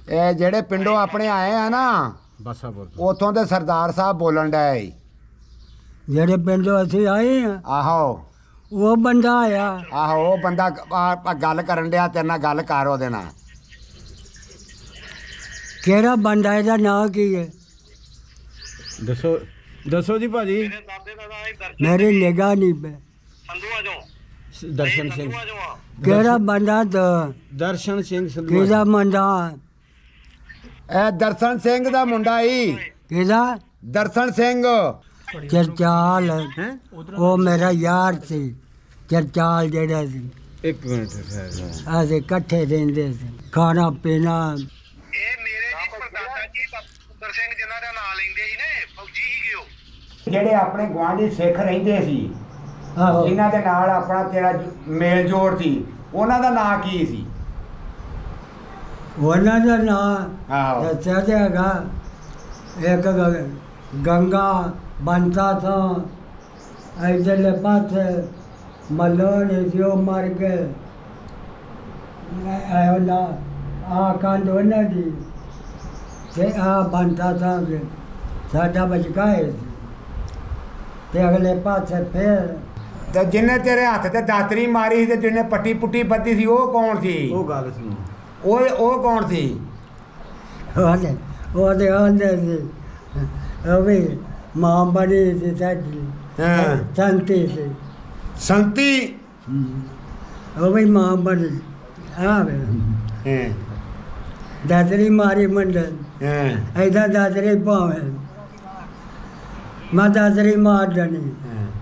ਇਹ ਜਿਹੜੇ ਪਿੰਡੋਂ ਆਪਣੇ ਆਏ ਆ ਨਾ ਬਸਾਪੁਰ ਉਥੋਂ ਦੇ ਸਰਦਾਰ ਸਾਹਿਬ ਬੋਲਣ ਡਏ। ਜਿਹੜੇ ਪਿੰਡੋਂ ਅਸੀਂ ਆਏ ਆ ਆਹੋ ਉਹ ਬੰਦਾ ਆਇਆ। ਆਹੋ ਉਹ ਬੰਦਾ ਗੱਲ ਕਰਨ ਡਿਆ, ਤੇਰੇ ਨਾਲ ਗੱਲ ਕਰ ਉਹਦੇ ਨਾਲ। ਕਿਹੜਾ ਬੰਦਾ, ਇਹਦਾ ਨਾਂ ਕੀ ਹੈ? ਦੱਸੋ ਦੱਸੋ ਜੀ ਭਾਜੀ। ਮੇਰੀ ਨਿਗਾਹ ਨਹੀਂ ਪੈ। ਦਰਸ਼ਨ ਸਿੰਘ। ਕਿਹੜਾ ਬੰਦਾ? ਦਰਸ਼ਨ ਸਿੰਘ ਸੰਧੂ। ਕਿਹਦਾ ਮੁੰਡਾ? ਇਹ ਦਰਸ਼ਨ ਸਿੰਘ ਦਾ ਮੁੰਡਾ ਈ। ਕਿਹਦਾ? ਦਰਸ਼ਨ ਸਿੰਘ। ਚਰਚਾਲ ਹੈ ਉਹ ਮੇਰਾ ਯਾਰ ਸੀ। ਚਰਚਾਲ ਜਿਹੜਾ ਸੀ, ਇੱਕ ਮਿੰਟ ਠਹਿਰ। ਅਸੀਂ ਇਕੱਠੇ ਰਹਿੰਦੇ ਸੀ, ਖਾਣਾ ਪੀਣਾ। ਇਹ ਮੇਰੇ ਜੀ ਪਰਦਾਦਾ ਜੀ ਪੁੱਤਰ ਸਿੰਘ ਜਿਨ੍ਹਾਂ ਦਾ ਨਾਂ ਲੈਂਦੇ ਸੀ ਨੇ, ਫੌਜੀ ਸੀਗੇ ਉਹ। ਜਿਹੜੇ ਆਪਣੇ ਗੁਆਂਢੀ ਸਿੱਖ ਰਹਿੰਦੇ ਸੀ, ਆਹੋ ਜਿਨ੍ਹਾਂ ਦੇ ਨਾਲ ਆਪਣਾ ਤੇਰਾ ਮੇਲ ਜੋੜ ਸੀ, ਉਹਨਾਂ ਦਾ ਨਾਂ ਕੀ ਸੀ? ਉਹਨਾਂ ਦਾ ਨਾਂ ਆਹੋ ਦੱਸਿਆ ਤੇ ਹੈਗਾ। ਇੱਕ ਗੰਗਾ ਬੰਤਾ ਤੋਂ ਇਧਰਲੇ ਪਾਸੇ ਮਲੋਨੇ ਸੀ, ਉਹ ਮਰ ਗਏ। ਆ ਕੰਡ ਉਹਨਾਂ ਦੀ ਤੇ ਆ ਬੰਤਾ ਤਾਂ ਸਾਡਾ ਬਚਕਾਏ ਸੀ। ਤੇ ਅਗਲੇ ਪਾਸੇ ਫਿਰ ਤੇ ਜਿਹਨੇ ਤੇਰੇ ਹੱਥ ਤੇ ਦਾਤਰੀ ਮਾਰੀ ਸੀ ਤੇ ਜਿਹਨੇ ਪੱਟੀ ਪੁੱਟੀ ਬੱਧੀ ਸੀ, ਉਹ ਕੌਣ ਸੀ? ਉਹ ਗੱਲ ਸੁਣੋ। ਉਹ ਕੌਣ ਸੀ? ਉਹਦੇ ਆਂਦੇ ਸੀ ਉਹ ਵੀ ਮਾਂ ਬਣੀ ਸੀ ਸਾਡੀ। ਹਾਂ। ਸੰਤੀ ਸੀ। ਸੰਤੀ। ਉਹ ਵੀ ਮਾਂ ਬਣੀ। ਆਵੇ ਹਾਂ ਦਾਤਰੀ ਮਾਰੀ ਮੰਡਲ ਹਾਂ ਐਦਾਂ ਦਾਤਰੀ ਭਾਵੇਂ ਮੈਂ ਦਾਤਰੀ ਮਾਰ ਦੇਣੀ।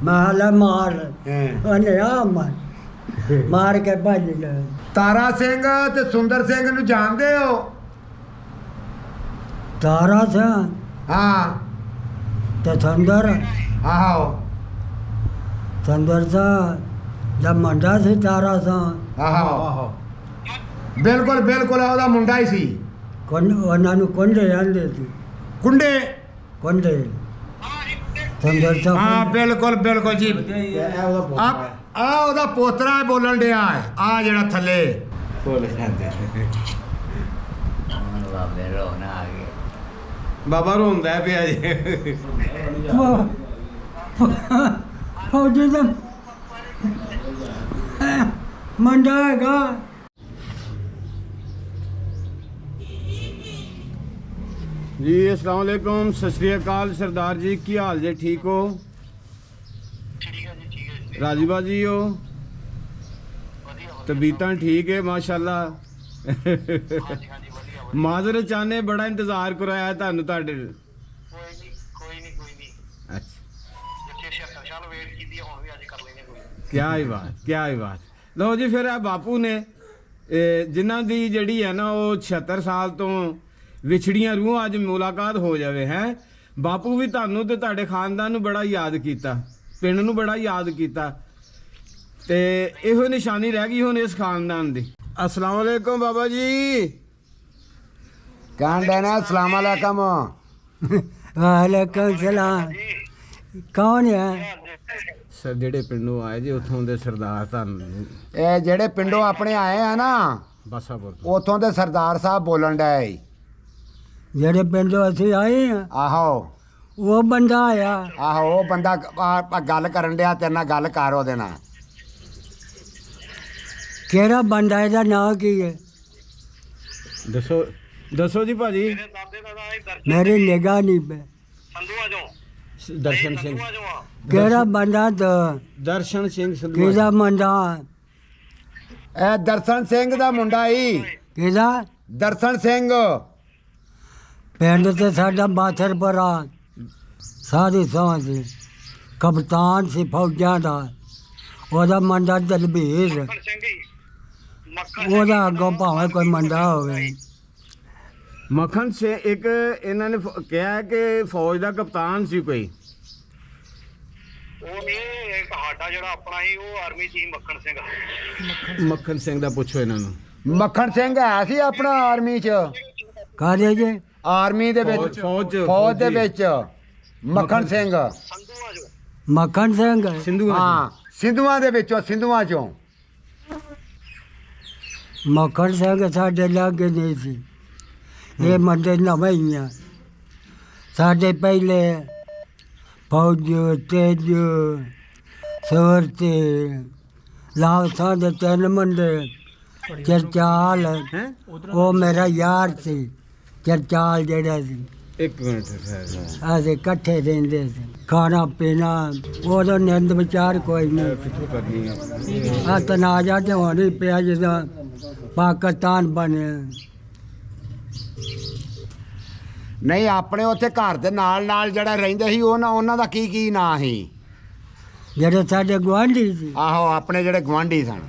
ਮੈਂ ਹਾਲਾ ਮਾਰ ਹਾਂ। ਉਹਨੇ ਆ ਮਾਰ ਕੇ ਭੱਜ ਗਏ। ਤਾਰਾ ਸਿੰਘ ਤੇ ਸੁੰਦਰ ਸਿੰਘ ਨੂੰ ਜਾਣਦੇ ਹੋ? ਤਾਰਾ ਸਾਂ ਹਾਂ ਤੇ ਸੁੰਦਰ ਆਹੋ ਸੁੰਦਰ ਸਾਂ ਦਾ ਮੁੰਡਾ ਸੀ। ਤਾਰਾ ਸਾਂ ਆਹੋ ਬਿਲਕੁਲ ਬਿਲਕੁਲ ਉਹਦਾ ਮੁੰਡਾ ਹੀ ਸੀ। ਉਹਨਾਂ ਨੂੰ ਕੁੰਡੇ ਆਂਦੇ ਸੀ। ਕੁੰਡੇ। ਕੁੰਡੇ ਸੁੰਦਰ ਸਾਂ ਹਾਂ ਬਿਲਕੁਲ ਬਿਲਕੁਲ ਜੀ। ਇਹ ਉਹਦਾ ਪੁੱਤ ਹੈ। ਆ ਉਹਦਾ ਪੋਤਰਾ ਹੈ ਬੋਲਣ ਡਿਆ। ਆ ਜਿਹੜਾ ਥੱਲੇ ਬੋਲ ਜਾਂਦੇ। ਬਾਬੇ ਰੋਣਾ ਆ ਗਿਆ। ਬਾਬਾ ਰੋਂਦਾ ਪਿਆ ਜੀ। ਫੌਜੀ ਦਾ ਮੁੰਡਾ ਹੈਗਾ। ਜੀ अस्सलाम वालेकुम, सत श्री अकाल सरदार जी, की हाल जे? ठीक हो? ਠੀਕ ਹੈ ਜੀ, ਠੀਕ ਹੈ ਜੀ। राजी बाजी हो? ਵਧੀਆ ਵਧੀਆ। तबीयतां ठीक है माशाल्लाह। ਹਾਂਜੀ ਹਾਂਜੀ ਵਧੀਆ ਵਧੀਆ। माजर चाने बड़ा इंतजार कराया ਤੁਹਾਨੂੰ ਤੁਹਾਡੇ। ਕੋਈ ਨਹੀਂ ਕੋਈ ਨਹੀਂ ਕੋਈ ਨਹੀਂ। ਅੱਛਾ ਜਿੱਥੇ 76 ਸਾਲ ਵੇਟ ਕੀਤੀ ਹੁਣ ਵੀ ਅੱਜ ਕਰ ਲੈਣੇ ਕੋਈ। क्या ही बात, क्या ही बात। ਲਓ ਜੀ ਫਿਰ ਇਹ ਬਾਪੂ ਨੇ ਜਿਨ੍ਹਾਂ ਦੀ ਜਿਹੜੀ ਹੈ ਨਾ ਉਹ 76 ਸਾਲ ਤੋਂ ਵਿਛੜੀਆਂ ਰੂਹਾਂ ਅੱਜ ਮੁਲਾਕਾਤ ਹੋ ਜਾਵੇ ਹੈ। ਬਾਪੂ ਵੀ ਤੁਹਾਨੂੰ ਤੇ ਤੁਹਾਡੇ ਖਾਨਦਾਨ ਨੂੰ ਬੜਾ ਯਾਦ ਕੀਤਾ, ਪਿੰਡ ਨੂੰ ਬੜਾ ਯਾਦ ਕੀਤਾ ਤੇ ਇਹੋ ਨਿਸ਼ਾਨੀ ਰਹਿ ਗਈ ਹੁਣ ਇਸ ਖਾਨਦਾਨ ਦੀ। अस्सलाम वालेकुम बाबा जी। ਕਹਿਣ ਦੇਣਾ ਅਸਲਾਮ ਅਲੈਕਮ। ਵਾਲੇਕੁਮ ਸਲਾਮ। ਕੌਣ ਹੈ? ਸਰ ਜਿਹੜੇ ਪਿੰਡੋਂ ਆਏ ਜੀ ਉੱਥੋਂ ਦੇ ਸਰਦਾਰ ਤੁਹਾਨੂੰ ਇਹ ਜਿਹੜੇ ਪਿੰਡੋਂ ਆਪਣੇ ਆਏ ਆ ਨਾ ਬਸਾਪੁਰ ਤੋਂ। ਉਥੋਂ ਦੇ ਸਰਦਾਰ ਸਾਹਿਬ ਬੋਲਣ ਡਏ। ਜਿਹੜੇ ਪਿੰਡੋਂ ਅਸੀਂ ਆਏ ਆ ਆਹੋ ਉਹ ਬੰਦਾ ਆਇਆ। ਆਹੋ ਉਹ ਬੰਦਾ ਗੱਲ ਕਰਨ ਡਿਆ, ਤੇਰੇ ਨਾਲ ਗੱਲ ਕਰ ਉਹਦੇ ਨਾਲ। ਕਿਹੜਾ ਬੰਦਾ, ਇਹਦਾ ਨਾਂ ਕੀ ਹੈ? ਦੱਸੋ ਦੱਸੋ ਜੀ ਭਾਜੀ। ਮੇਰੇ ਦਾਦੇ ਦਾ ਨਾਂ ਹੀ ਦਰਸ਼ਨ ਮੇਰੀ ਨਿਗਾਹ ਨਹੀਂ ਪੈ। ਸੰਧੂਆ ਚੋਂ। ਦਰਸ਼ਨ ਸਿੰਘ। ਸੰਧੂਆ ਚੋਂ ਆ। ਕਿਹੜਾ ਬੰਦਾ? ਦਰਸ਼ਨ ਸਿੰਘ ਸੰਧੂ। ਕਿਹਦਾ ਮੁੰਡਾ? ਇਹ ਦਰਸ਼ਨ ਸਿੰਘ ਦਾ ਮੁੰਡਾ ਈ। ਕਿਹਦਾ? ਦਰਸ਼ਨ ਸਿੰਘ। ਪਿੰਡ ਤੇ ਸਾਡਾ ਬਾਥਰਪੁਰਾ ਸਾਰੀ ਸੌਂ ਸੀ। ਕਪਤਾਨ ਸੀ ਫੌਜਾਂ ਦਾ। ਉਹਦਾ ਮੁੰਡਾ ਦਲਬੀਰ। ਮੱਖਣ ਸਿੰਘ ਹੀ। ਮੱਖਣ ਸਿੰਘ ਉਹਦਾ ਅੱਗੋਂ ਭਾਵੇਂ ਕੋਈ ਮੁੰਡਾ ਹੋਵੇ। ਮੱਖਣ ਸੇ ਇੱਕ ਇਹਨਾਂ ਨੇ ਕਿਹਾ ਕਿ ਫੌਜ ਦਾ ਕਪਤਾਨ ਸੀ ਕੋਈ। ਉਹ ਨਹੀਂ, ਇੱਕ ਸਾਡਾ ਜਿਹੜਾ ਆਪਣਾ ਸੀ ਉਹ ਆਰਮੀ ਸੀ ਮੱਖਣ ਸਿੰਘ। ਮੱਖਣ ਸਿੰਘ ਦਾ ਪੁੱਛੋ ਇਹਨਾਂ ਨੂੰ। ਮੱਖਣ ਸਿੰਘ ਹੈ ਸੀ ਆਪਣਾ ਆਰਮੀ 'ਚ। ਕਾਹਦੇ ਜੇ? ਆਰਮੀ ਦੇ ਵਿੱਚ, ਫੌਜ ਫੌਜ ਦੇ ਵਿੱਚ ਮੱਖਣ ਸਿੰਘ। ਸੰਧੂਆ ਚੋਂ। ਮੱਖਣ ਸਿੰਘ। ਸਿੰਧੂ ਹਾਂ ਸਿੰਧੂਆਂ ਦੇ ਵਿੱਚੋਂ, ਸਿੰਧੂਆਂ 'ਚੋਂ। ਮੱਖਣ ਸਿੰਘ ਸਾਡੇ ਲਾਗੇ ਨਹੀਂ ਸੀ। ਇਹ ਮੰਦੇ ਨਵੇਂ ਹੀ ਆ ਸਾਡੇ ਪਹਿਲੇ ਫੌਜ ਤੇਜ ਸਵਰਤੇ ਲਾਵਸਾਂ ਦੇ 3 ਮੁੰਡੇ ਚਰਚਾਲ ਹੈ ਉਹ ਮੇਰਾ ਯਾਰ ਸੀ ਚਰਚਾਲ ਜਿਹੜਾ ਸੀ ਇੱਕ ਮਿੰਟ ਠਹਿਰ ਅਸੀਂ ਇਕੱਠੇ ਰਹਿੰਦੇ ਸੀ ਖਾਣਾ ਪੀਣਾ ਉਦੋਂ ਨਿੰਦ ਵਿਚਾਰ ਕੋਈ ਨਹੀਂ ਕਿੱਥੋਂ ਕਰਨੀ ਆ ਆ ਤਨਾਜ਼ਾ ਤੇ ਹੋਣੀ ਪਿਆ ਜਦੋਂ ਪਾਕਿਸਤਾਨ ਬਣਿਆ ਨਹੀਂ ਆਪਣੇ ਉੱਥੇ ਘਰ ਦੇ ਨਾਲ ਨਾਲ ਜਿਹੜਾ ਰਹਿੰਦੇ ਸੀ ਉਹਨਾਂ ਦਾ ਕੀ ਨਾਂ ਸੀ? ਜਿਹੜੇ ਸਾਡੇ ਗੁਆਂਢੀ ਸੀ ਆਹੋ ਆਪਣੇ ਜਿਹੜੇ ਗਵਾਂਢੀ ਸਨ।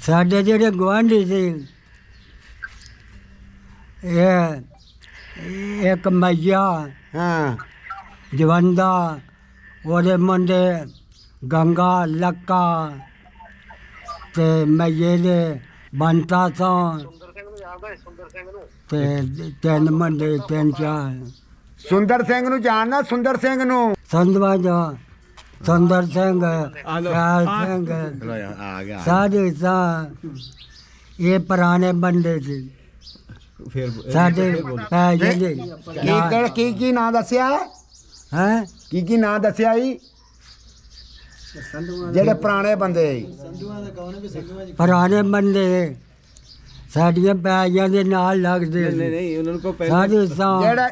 ਸਾਡੇ ਜਿਹੜੇ ਗੁਆਂਢੀ ਸੀ ਇਹ ਇੱਕ ਮਈਆ ਹਾਂ ਜਵੰਦਾ ਉਹਦੇ ਮੁੰਡੇ ਗੰਗਾ ਲੱਕਾ ਤੇ ਮਈਏ ਦੇ ਬੰਤਾ ਤੋਂ ਸੁੰਦਰ ਸਿੰਘ ਨੂੰ ਜਾਣਦਾ ਹੈ, ਸੁੰਦਰ ਸਿੰਘ ਨੂੰ ਤੇ 3 ਮੁੰਡੇ 3-4 ਸੁੰਦਰ ਸਿੰਘ ਨੂੰ ਜਾਣਦਾ? ਸੁੰਦਰ ਸਿੰਘ ਨੂੰ ਸੰਧਵਾ ਦਾ ਸੁੰਦਰ ਸਿੰਘ ਲਓ। ਕਾਲ ਸਿੰਘ ਆ ਗਿਆ ਸਾਡੇ ਤਾਂ ਇਹ ਪੁਰਾਣੇ ਬੰਦੇ ਸੀ ਫਿਰ ਸਾਡੇ ਪੈ ਜਾਂਦੇ ਕੀ ਨਾਂ ਦੱਸਿਆ? ਹੈ ਕੀ ਨਾਂ ਦੱਸਿਆ ਜੀ? ਜਿਹੜੇ ਪੁਰਾਣੇ ਬੰਦੇ ਪੁਰਾਣੇ ਬੰਦੇ ਸਾਡੀਆਂ ਪੈਜੀਆਂ ਦੇ ਨਾਲ ਲੱਗਦੇ ਨਹੀਂ ਸੀ ਨਹੀਂ ਉਹਨਾਂ ਨੂੰ ਕੋ ਪਹਿਲਾਂ ਸਾਡੇ ਤਾਂ ਜਿਹੜਾ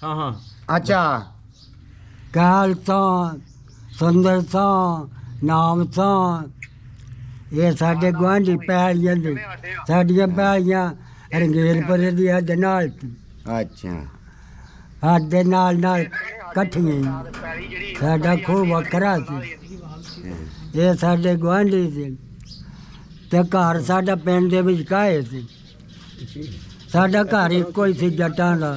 ਹਾਂ ਹਾਂ ਅੱਛਾ ਕਾਲ ਤੋਂ ਸੁੰਦਰ ਤੋਂ ਨਾਮ ਤੋਂ ਇਹ ਸਾਡੇ ਗੁਆਂਢੀ ਪੈਜੀਆਂ ਦੇ ਸਾਡੀਆਂ ਪੈਜੀਆਂ ਰੰਗੇਲਪੁਰ ਦੀ ਹੱਦ ਨਾਲ ਸੀ। ਅੱਛਾ ਹੱਦ ਦੇ ਨਾਲ ਇਕੱਠੀਆਂ ਹੀ। ਪੈਲੀ ਜਿਹੜੀ ਸਾਡਾ ਖੂਹ ਵੱਖਰਾ ਸੀ ਇਹ ਸਾਡੇ ਗੁਆਂਢੀ ਸੀ ਤੇ ਘਰ ਸਾਡਾ ਪਿੰਡ ਦੇ ਵਿੱਚ ਕਾਏ ਸੀ ਸਾਡਾ ਘਰ ਇੱਕੋ ਹੀ ਸੀ ਜੱਟਾਂ ਦਾ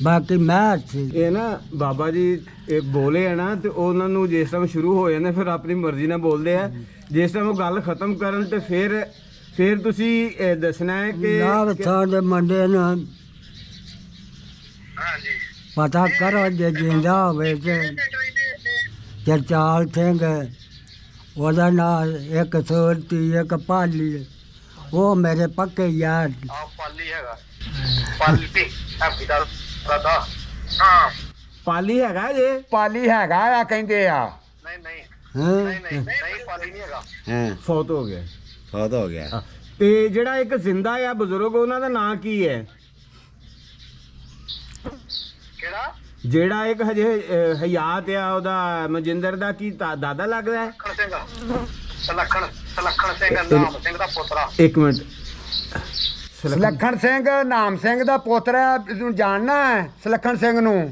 ਬਾਕੀ ਮੈਂ ਸੀ ਇਹ ਨਾ ਬਾਬਾ ਜੀ ਇਹ ਬੋਲੇ ਆ ਨਾ ਤੇ ਉਹਨਾਂ ਨੂੰ ਜਿਸ ਟਾਈਮ ਸ਼ੁਰੂ ਹੋ ਜਾਂਦੇ ਫਿਰ ਆਪਣੀ ਮਰਜ਼ੀ ਨਾਲ ਬੋਲਦੇ ਆ ਜਿਸ ਟਾਈਮ ਉਹ ਗੱਲ ਖਤਮ ਕਰਨ ਤੇ ਫਿਰ ਤੁਸੀਂ ਇਹ ਦੱਸਣਾ ਹੈ ਕਿ ਲਾਭ ਸਾਡੇ ਮੁੰਡੇ ਨੂੰ ਹਾਂਜੀ ਪਤਾ ਕਰੋ ਜੇ ਜਿੰਦਾ ਹੋਵੇ ਤੇ ਚਰਚਾਲ ਸਿੰਘ ਉਹਦਾ ਨਾਂ ਇੱਕ ਸੋਰਤੀ ਇੱਕ ਪਾਲੀ ਉਹ ਮੇਰੇ ਪੱਕੇ ਯਾਰ ਸੀ। ਆ ਪਾਲੀ ਹੈਗਾ ਪਾਲੀ ਹੈਪੀ ਦਾ ਦਾਦਾ ਹਾਂ ਪਾਲੀ ਹੈਗਾ ਜੇ ਪਾਲੀ ਹੈਗਾ ਆ ਕਹਿੰਦੇ ਆ ਨਹੀਂ ਨਹੀਂ ਹੈਂ? ਨਹੀਂ ਪਾਲੀ ਨਹੀਂ ਹੈਗਾ ਹਾਂ ਫੌਤ ਹੋ ਗਿਆ ਬਹੁਤ ਹੋ ਗਿਆ ਤੇ ਜਿਹੜਾ ਇੱਕ ਜ਼ਿੰਦਾ ਆ ਬਜ਼ੁਰਗ ਉਹਨਾਂ ਦਾ ਨਾਂ ਕੀ ਹੈ ਕਿਹੜਾ ਜਿਹੜਾ ਇੱਕ ਹਜੇ ਹਯਾਤ ਆ ਉਹਦਾ ਮਨਜਿੰਦਰ ਦਾ ਕੀ ਦਾਦਾ ਲੱਗਦਾ ਹੈ ਸਲੱਖਣ ਸਿੰਘ ਨਾਮ ਸਿੰਘ ਦਾ ਪੁੱਤਰਾ ਇੱਕ ਮਿੰਟ ਸੁਲੱਖਣ ਸਿੰਘ ਨਾਮ ਸਿੰਘ ਦਾ ਪੁੱਤਰ ਹੈ ਤੂੰ ਜਾਣਨਾ ਹੈ ਸੁਲੱਖਣ ਸਿੰਘ ਨੂੰ?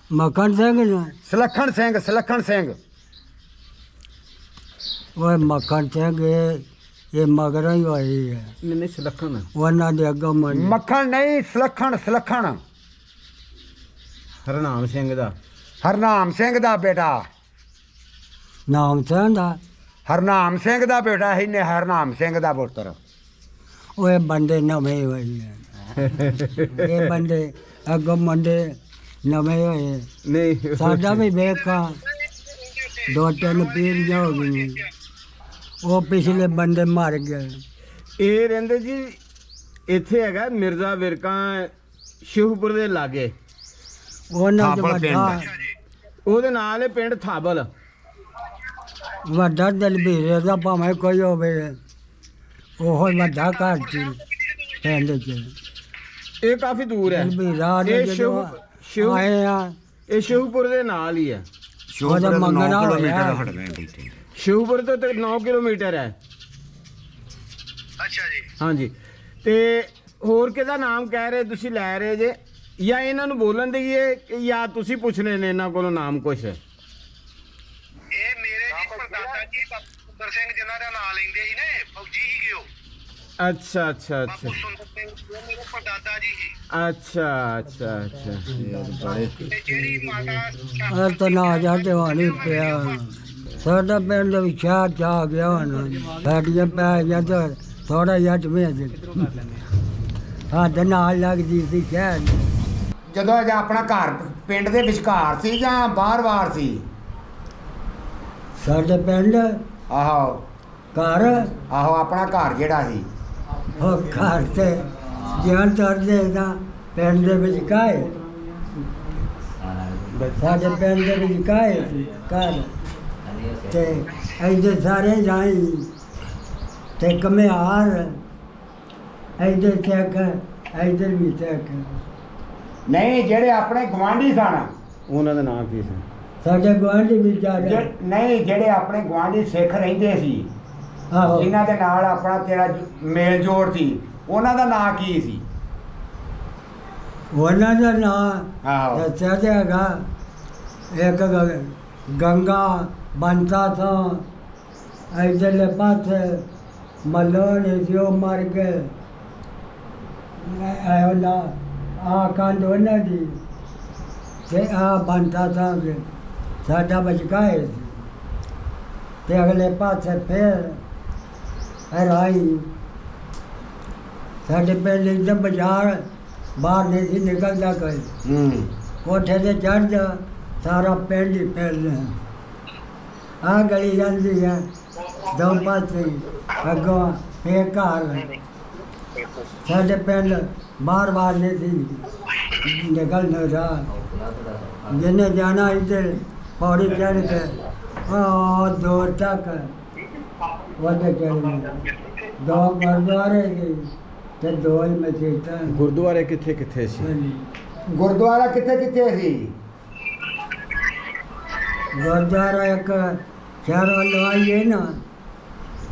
ਮੱਖਣ ਸਿੰਘ ਨੂੰ ਸੁਲੱਖਣ ਸਿੰਘ ਉਹ ਮੱਖਣ ਸਿੰਘ ਇਹ ਮਗਰ ਹੀ ਹੋਈ ਹੈ ਨਹੀਂ ਸੁਲੱਖਣ ਉਹਨਾਂ ਦੇ ਅੱਗੋਂ ਮੰਨ ਮੱਖਣ ਨਹੀਂ ਸੁਲੱਖਣ ਹਰਨਾਮ ਸਿੰਘ ਦਾ ਹਰਨਾਮ ਸਿੰਘ ਦਾ ਬੇਟਾ ਨਾਮ ਸਿੰਘ ਦਾ ਹਰਨਾਮ ਸਿੰਘ ਦਾ ਬੇਟਾ ਹੀ ਨੇ ਹਰਨਾਮ ਸਿੰਘ ਦਾ ਪੁੱਤਰ ਉਹ ਬੰਦੇ ਨਵੇਂ ਹੋਏ ਹੈ ਇਹ ਬੰਦੇ ਅੱਗੋਂ ਮੁੰਡੇ ਨਵੇਂ ਹੋਏ ਨਹੀਂ ਸਾਡਾ ਵੀ ਵੇਖਾਂ 2-3 ਪੀੜ੍ਹੀਆਂ ਹੋ ਗਈਆਂ ਉਹ ਪਿਛਲੇ ਬੰਦੇ ਮਰ ਗਏ ਇਹ ਰਹਿੰਦੇ ਜੀ ਇੱਥੇ ਹੈਗਾ ਮਿਰਜ਼ਾ ਵਿਰਕਾਂ ਸ਼ਿਵਪੁਰ ਦੇ ਲਾਗੇ ਉਹਨਾਂ ਦੇ ਥਾਪਲ ਪਿੰਡ। ਉਹਦੇ ਨਾਲ ਇਹ ਪਿੰਡ ਥਾਬਲ ਵੱਡਾ ਦਲਬੀਰੇ ਦਾ ਭਾਵੇਂ ਕੋਈ ਹੋਵੇ ਉਹ ਵੱਡਾ ਘਰ ਸੀ ਪਿੰਡ 'ਚ ਇਹ ਕਾਫੀ ਦੂਰ ਹੈ ਦਲਬੀਰਾ ਦੇ ਇਹ ਜਦੋਂ ਸ਼ਿਵ ਆਏ ਆ ਇਹ ਸ਼ਿਵਪੁਰ ਦੇ ਨਾਲ ਹੀ ਹੈ ਉਹਦਾ ਮੰਗਣਾ ਹੋਇਆ ਸ਼ਿਵਪੁਰ ਤੋਂ ਤੇ 9 ਕਿਲੋਮੀਟਰ ਹੈ ਅੱਛਾ ਜੀ ਹਾਂਜੀ ਤੇ ਹੋਰ ਕਿਹਦਾ ਨਾਮ ਕਹਿ ਰਹੇ ਤੁਸੀਂ ਲੈ ਰਹੇ ਜੇ ਜਾਂ ਇਹਨਾਂ ਨੂੰ ਬੋਲਣ ਦਈਏ ਕਿ ਜਾਂ ਤੁਸੀਂ ਪੁੱਛਣੇ ਨੇ ਇਹਨਾਂ ਕੋਲੋਂ ਨਾਮ ਕੁਛ ਇਹ ਮੇਰੇ ਜੀ ਪਰਦਾਦਾ ਜੀ ਸੁੰਦਰ ਸਿੰਘ ਜਿਨ੍ਹਾਂ ਦਾ ਨਾਮ ਲੈਂਦੇ ਸੀ ਨੇ ਫੌਜੀ ਸੀਗੇ ਉਹ ਅੱਛਾ ਅੱਛਾ ਅੱਛਾ ਬਾਪੂ ਸੁੰਦਰ ਸਿੰਘ ਉਹ ਮੇਰੇ ਪਰਦਾਦਾ ਜੀ ਸੀ ਅੱਛਾ ਅੱਛਾ ਅੱਛਾ ਤੇ ਜਿਹੜੀ ਮਾਤਾ ਤਾਂ ਨਾ ਜਾ ਜਵਾਨੀ ਪਿਆ ਸਾਡਾ ਪਿੰਡ ਵੀ ਸ਼ਹਿਰ ਚ ਆ ਗਿਆ ਹੁਣ ਸਾਡੀਆਂ ਪੈ ਗਿਆ ਤਾਂ ਥੋੜਾ ਜਿਹਾ ਜਮੇ ਸੀ ਹੱਦ ਨਾਲ ਲੱਗਦੀ ਸੀ ਸ਼ਹਿਰ ਜਦੋਂ ਇਹ ਆਪਣਾ ਘਰ ਪਿੰਡ ਦੇ ਵਿਚਕਾਰ ਸੀ ਜਾਂ ਬਾਹਰ-ਬਾਹਰ ਸੀ? ਸਾਡੇ ਪਿੰਡ ਆਹੋ ਘਰ ਆਪਣਾ ਘਰ ਜਿਹੜਾ ਸੀ ਉਹ ਘਰ ਤੇ ਜਿਉਂ ਤੁਰਦੇ ਤਾਂ ਪਿੰਡ ਦੇ ਵਿੱਚ ਕਾਏ ਸਾਡੇ ਪਿੰਡ ਦੇ ਵਿੱਚ ਕਾਏ ਸੀ ਘਰ ਤੇ ਇਹਦੇ ਸਾਰੇ ਜਾਈ ਤੇ ਕਮਿਆਰ ਇਹਦੇ ਚੱਕ ਇਹਦੇ ਵੀ ਚੱਕ ਨਹੀਂ ਜਿਹੜੇ ਆਪਣੇ ਗਵਾਂਢੀ ਸਨ, ਉਹਨਾਂ ਦਾ ਨਾਂ ਕੀ ਸੀ? ਸਾਡੇ ਗੁਆਂਢੀ ਵੀ ਜਾ ਨਹੀਂ ਜਿਹੜੇ ਆਪਣੇ ਗਵਾਂਢੀ ਸਿੱਖ ਰਹਿੰਦੇ ਸੀ, ਆਹੋ ਜਿਨ੍ਹਾਂ ਦੇ ਨਾਲ ਆਪਣਾ ਤੇਰਾ ਮੇਲ ਜੋੜ ਸੀ, ਉਹਨਾਂ ਦਾ ਨਾਂ ਕੀ ਸੀ? ਉਹਨਾਂ ਦਾ ਨਾਂ ਆਹੋ ਦੱਸਿਆ ਤੇ ਹੈਗਾ ਇੱਕ ਗੰਗਾ ਬੰਤਾ ਤੋਂ ਇੱਧਰਲੇ ਪਾਸੇ ਮੱਲੋਂ ਸੀ ਉਹ ਮਰ ਗਏ ਉਹਨਾਂ ਆ ਕੰਧ ਉਹਨਾਂ ਦੀ ਤੇ ਆ ਬੰਤਾ ਤੋਂ ਸਾਡਾ ਬਚਕਾਏ ਸੀ ਤੇ ਅਗਲੇ ਪਾਸੇ ਫਿਰ ਹਰਾਈ ਸਾਡੇ ਪਿੰਡ ਇੱਧਰ ਬਾਜ਼ਾਰ ਬਾਹਰ ਨਹੀਂ ਸੀ ਨਿਕਲਦਾ ਕੋਈ ਕੋਠੇ ਤੇ ਚੜ ਜਾ ਸਾਰਾ ਪਿੰਡ ਹੀ ਫੈਲ ਰਿਹਾ ਆ ਗਲੀ ਜਾਂਦੀ ਹੈ ਦੋ ਪਾਸੇ ਅੱਗੋਂ ਫੇਰ ਘਰ ਸਾਡੇ ਪਿੰਡ ਬਾਹਰ ਨਹੀਂ ਸੀ ਨਿਕਲਦਾ ਜਾ ਜਿਹਨੇ ਜਾਣਾ ਇੱਧਰ ਪੌੜੀ ਚੜ ਕੇ ਉਹ ਦੂਰ ਤੱਕ ਉਹਦੇ ਚੜ੍ਹਨੇ ਦੋ ਗੁਰਦੁਆਰੇ ਸੀ ਤੇ ਦੋ ਹੀ ਮਸਜਿਦਾਂ ਗੁਰਦੁਆਰੇ ਕਿੱਥੇ ਕਿੱਥੇ ਸੀ? ਗੁਰਦੁਆਰਾ ਕਿੱਥੇ ਕਿੱਥੇ ਸੀ? ਗੁਰਦੁਆਰਾ ਇੱਕ ਸ਼ਹਿਰ ਵੱਲੋਂ ਆਈਏ ਨਾ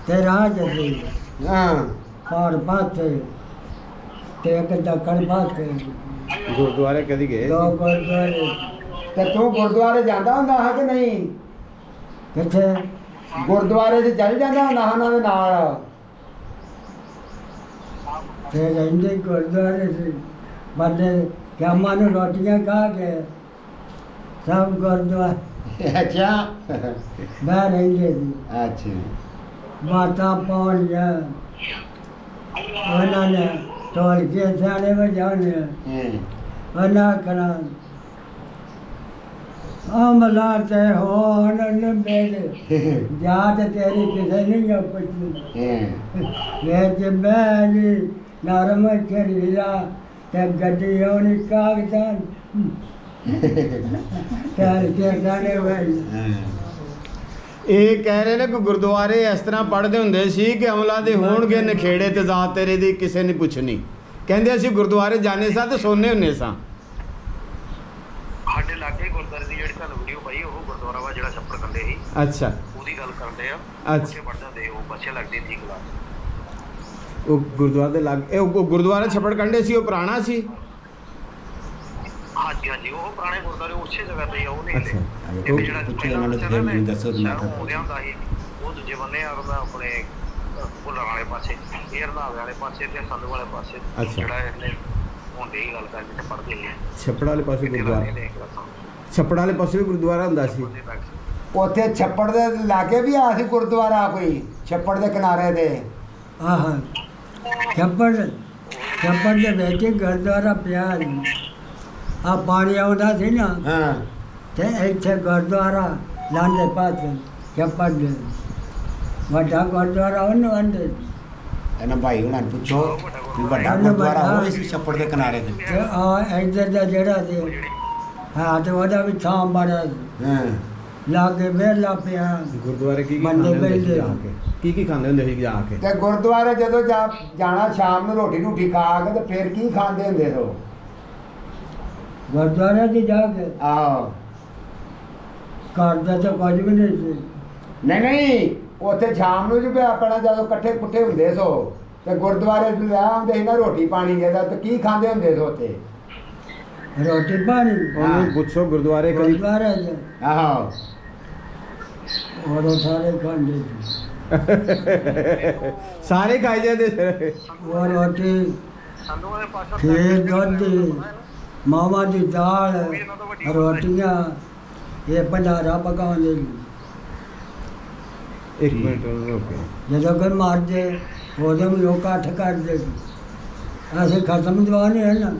ਤੇ ਰਾਜ ਸੀ ਹਾਂ ਔਰ ਪਾਸੇ ਤੇ ਇੱਕ ਦੱਖਣ ਪਾਸੇ ਗੁਰਦੁਆਰੇ ਕਦੀ ਗਏ? ਦੋ ਗੁਰਦੁਆਰੇ ਤੇ ਤੂੰ ਗੁਰਦੁਆਰੇ ਜਾਂਦਾ ਹੁੰਦਾ ਹੈ ਕਿ ਨਹੀਂ? ਕਿੱਥੇ ਗੁਰਦੁਆਰੇ 'ਚ ਚੱਲ ਜਾਂਦਾ ਹੁੰਦਾ ਉਹਨਾਂ ਦੇ ਨਾਲ? ਤੇ ਰਹਿੰਦੇ ਗੁਰਦੁਆਰੇ ਸੀ ਬੰਦੇ ਸ਼ਾਮਾਂ ਨੂੰ ਰੋਟੀਆਂ ਖਾ ਕੇ ਸਭ ਗੁਰਦੁਆਰੇ ਅੱਛਾ ਬਹਿ ਰਹਿੰਦੇ ਸੀ ਅੱਛਾ ਮਾਤਾ ਪਾਉਣੀਆਂ ਉਹਨਾਂ ਨੇ ਢੋਲ ਕੇ ਸਿਆਣੇ ਵਜਾਉਣੇ ਉਹਨਾਂ ਕਰਾਂ ਅਮਲਾ ਤੇ ਹੋਣ ਨਬੇੜੇ ਜਾਤ ਤੇਰੀ ਕਿਸੇ ਨਹੀਂ ਆ ਪੁੱਛੀ ਵਿੱਚ ਬੈਲੀ ਨਰਮ ਖਰੀਦਾ ਤੇ ਗੱਡੀ ਹੋਣੀ ਕਾਗਜ਼ਾਂ ਤੇ ਕੇ ਜਾਣੇ ਵਈ ਇਹ ਕਹਿ ਰਹੇ ਨੇ ਕਿ ਗੁਰਦੁਆਰੇ ਇਸ ਤਰ੍ਹਾਂ ਪੜ੍ਹਦੇ ਹੁੰਦੇ ਸੀ ਕਿ ਅਮਲਾਂ ਦੇ ਹੋਣਗੇ ਨਖੇੜੇ ਤੇ ਜ਼ਾਤ ਤੇਰੇ ਦੀ ਕਿਸੇ ਨੇ ਪੁੱਛਣੀ। ਕਹਿੰਦੇ ਅਸੀਂ ਗੁਰਦੁਆਰੇ ਜਾਣੇ ਸਾਂ ਤੇ ਸੋਨੇ ਹੁੰਨੇ ਸਾਂ। ਸਾਡੇ ਲਾਗੇ ਗੁਰਦੁਆਰੇ ਦੀ ਜਿਹੜੀ ਤੁਹਾਨੂੰ ਵੀਡੀਓ ਪਾਈ ਉਹ ਗੁਰਦੁਆਰਾ ਵਾ ਜਿਹੜਾ ਛੱਪੜ ਕੰਡੇ ਸੀ, ਅੱਛਾ ਉਹਦੀ ਗੱਲ ਕਰਦੇ ਆ। ਅੱਛਾ। ਉੱਥੇ ਪੜ੍ਹਦੇ ਹੁੰਦੇ ਉਹ ਬੱਚੇ ਲੱਗਦੀ ਸੀ ਕਲਾਸ। ਉਹ ਗੁਰਦੁਆਰੇ ਦੇ ਲੱਗ ਇਹ ਉਹ ਗੁਰਦੁਆਰਾ ਛੱਪੜ ਕੰਡੇ ਸੀ, ਉਹ ਪੁਰਾਣਾ ਸੀ? ਹਾਂਜੀ ਹਾਂਜੀ ਉਹ ਪੁਰਾਣੇ ਗੁਰਦੁਆਰੇ ਉਸੇ ਜਗ੍ਹਾ ਤੇ ਆ, ਉਹ ਨਹੀਂ ਅੱਛਾ। ਹਲੇ। ਉਹ ਜਿਹੜਾ ਪੁੱਛਿਆ ਇਹਨਾਂ ਨੂੰ ਫਿਰ ਮੈਨੂੰ ਦੱਸੋ ਤੇ ਮੈਂ ਹੋ ਗਿਆ ਹੁੰਦਾ ਸੀ ਉਹ ਦੂਜੇ ਬੰਨੇ ਆ ਆਪਣੇ ਭੁੱਲਰ ਵਾਲੇ ਪਾਸੇ, ਇਹ ਰੰਧਾਵੇ ਵਾਲੇ ਪਾਸੇ ਤੇ ਸੰਧੂ ਵਾਲੇ ਪਾਸੇ। ਅੱਛਾ। ਜਿਹੜਾ ਇਹਨੇ ਹੁਣ ਦੀ ਗੱਲ ਕਰਕੇ ਤੇ ਪੜ੍ਹਦੇ ਨੇ ਛੱਪੜ ਵਾਲੇ ਪਾਸੇ ਗੁਰਦੁਆਰਾ, ਛੱਪੜ ਵਾਲੇ ਪਾਸੇ ਵੀ ਗੁਰਦੁਆਰਾ ਹੁੰਦਾ ਸੀ? ਉੱਥੇ ਛੱਪੜ ਦੇ ਲਾਗੇ ਵੀ ਆ ਸੀ ਗੁਰਦੁਆਰਾ ਕੋਈ, ਛੱਪੜ ਦੇ ਕਿਨਾਰੇ ਤੇ? ਆਹ ਛੱਪੜ ਦੇ ਵਿੱਚ ਗੁਰਦੁਆਰਾ ਪਿਆ ਆ ਪਾਣੀ ਆਉਂਦਾ ਸੀ ਨਾ ਹਾਂ ਤੇ ਇੱਥੇ ਗੁਰਦੁਆਰਾ ਲਾਂਦੇ ਪਾਸੇ ਛੱਪੜ ਦੇ ਵੱਡਾ ਗੁਰਦੁਆਰਾ ਉਹਨੂੰ ਆਂਦੇ ਇਹਨਾਂ ਭਾਈ ਉਹਨਾਂ ਨੂੰ ਪੁੱਛੋ ਵੀ ਵੱਡਾ ਗੁਰਦੁਆਰਾ ਉਹ ਸੀ ਛੱਪੜ ਦੇ ਕਿਨਾਰੇ ਤੇ। ਤੇ ਆ ਇੱਧਰ ਦਾ ਜਿਹੜਾ ਸੀ ਹਾਂ ਤੇ ਉਹਦਾ ਵੀ ਥਾਂ ਬੜਾ ਹਾਂ ਲਾਗੇ ਵੇਲਾ ਪਿਆ ਗੁਰਦੁਆਰੇ ਕੀ ਬੰਦੇ ਖਾਂਦੇ ਹੁੰਦੇ ਸੀ ਵੇਲੇ। ਜਾ ਕੇ? ਕੀ ਖਾਂਦੇ ਹੁੰਦੇ ਸੀ ਜਾ ਕੇ? ਤੇ ਗੁਰਦੁਆਰੇ ਜਦੋਂ ਜਾਣਾ ਸ਼ਾਮ ਨੂੰ ਰੋਟੀ ਖਾ ਕੇ ਤੇ ਫਿਰ ਕੀ ਖਾਂਦੇ ਹੁੰਦੇ ਸੋ? ਗੁਰਦੁਆਰੇ ਦੀ ਜਾ ਕੇ ਆਹੋ ਘਰ ਦਾ ਤਾਂ ਕੁਝ ਵੀ ਨਹੀਂ ਸੀ ਨਹੀਂ ਉੱਥੇ ਸ਼ਾਮ ਨੂੰ ਜੀ ਆਪਣਾ ਜਦੋਂ ਇਕੱਠੇ ਪੁੱਠੇ ਹੁੰਦੇ ਸੋ ਤੇ ਗੁਰਦੁਆਰੇ ਲੈ ਆਉਂਦੇ ਸੀ ਨਾ ਰੋਟੀ ਪਾਣੀ ਜਿਹਦਾ, ਤੇ ਕੀ ਖਾਂਦੇ ਹੁੰਦੇ ਸੋ ਉੱਥੇ? ਰੋਟੀ ਪਾਣੀ ਉਹਨੂੰ ਪੁੱਛੋ ਗੁਰਦੁਆਰੇ ਕਦੀ ਗੁਰਦੁਆਰੇ ਚ ਆਹੋ ਉਦੋਂ ਸਾਰੇ ਖਾਂਦੇ ਸੀ ਸਾਰੇ ਖਾਈ ਜਾਂਦੇ ਸੀ। ਉਹ ਰੋਟੀ ਸੰਧੂ ਵਾਲੇ ਪਾਸੇ ਖੀਰ ਦੁੱਧ ਮਾਵਾਂ ਦੀ ਦਾਲ ਰੋਟੀਆਂ ਇਹ ਭੰਡਾਰਾ ਪਕਾਉਂਦੇ ਸੀ। ਇੱਕ ਮਿੰਟ ਓਕੇ। ਜਦੋਂ ਕੋਈ ਮਾਰਦੇ ਉਦੋਂ ਵੀ ਉਹ ਇਕੱਠ ਕਰਦੇ ਸੀ। ਅਸੀਂ ਖਤਮ ਦਵਾਨੇ ਹੈ ਨਾ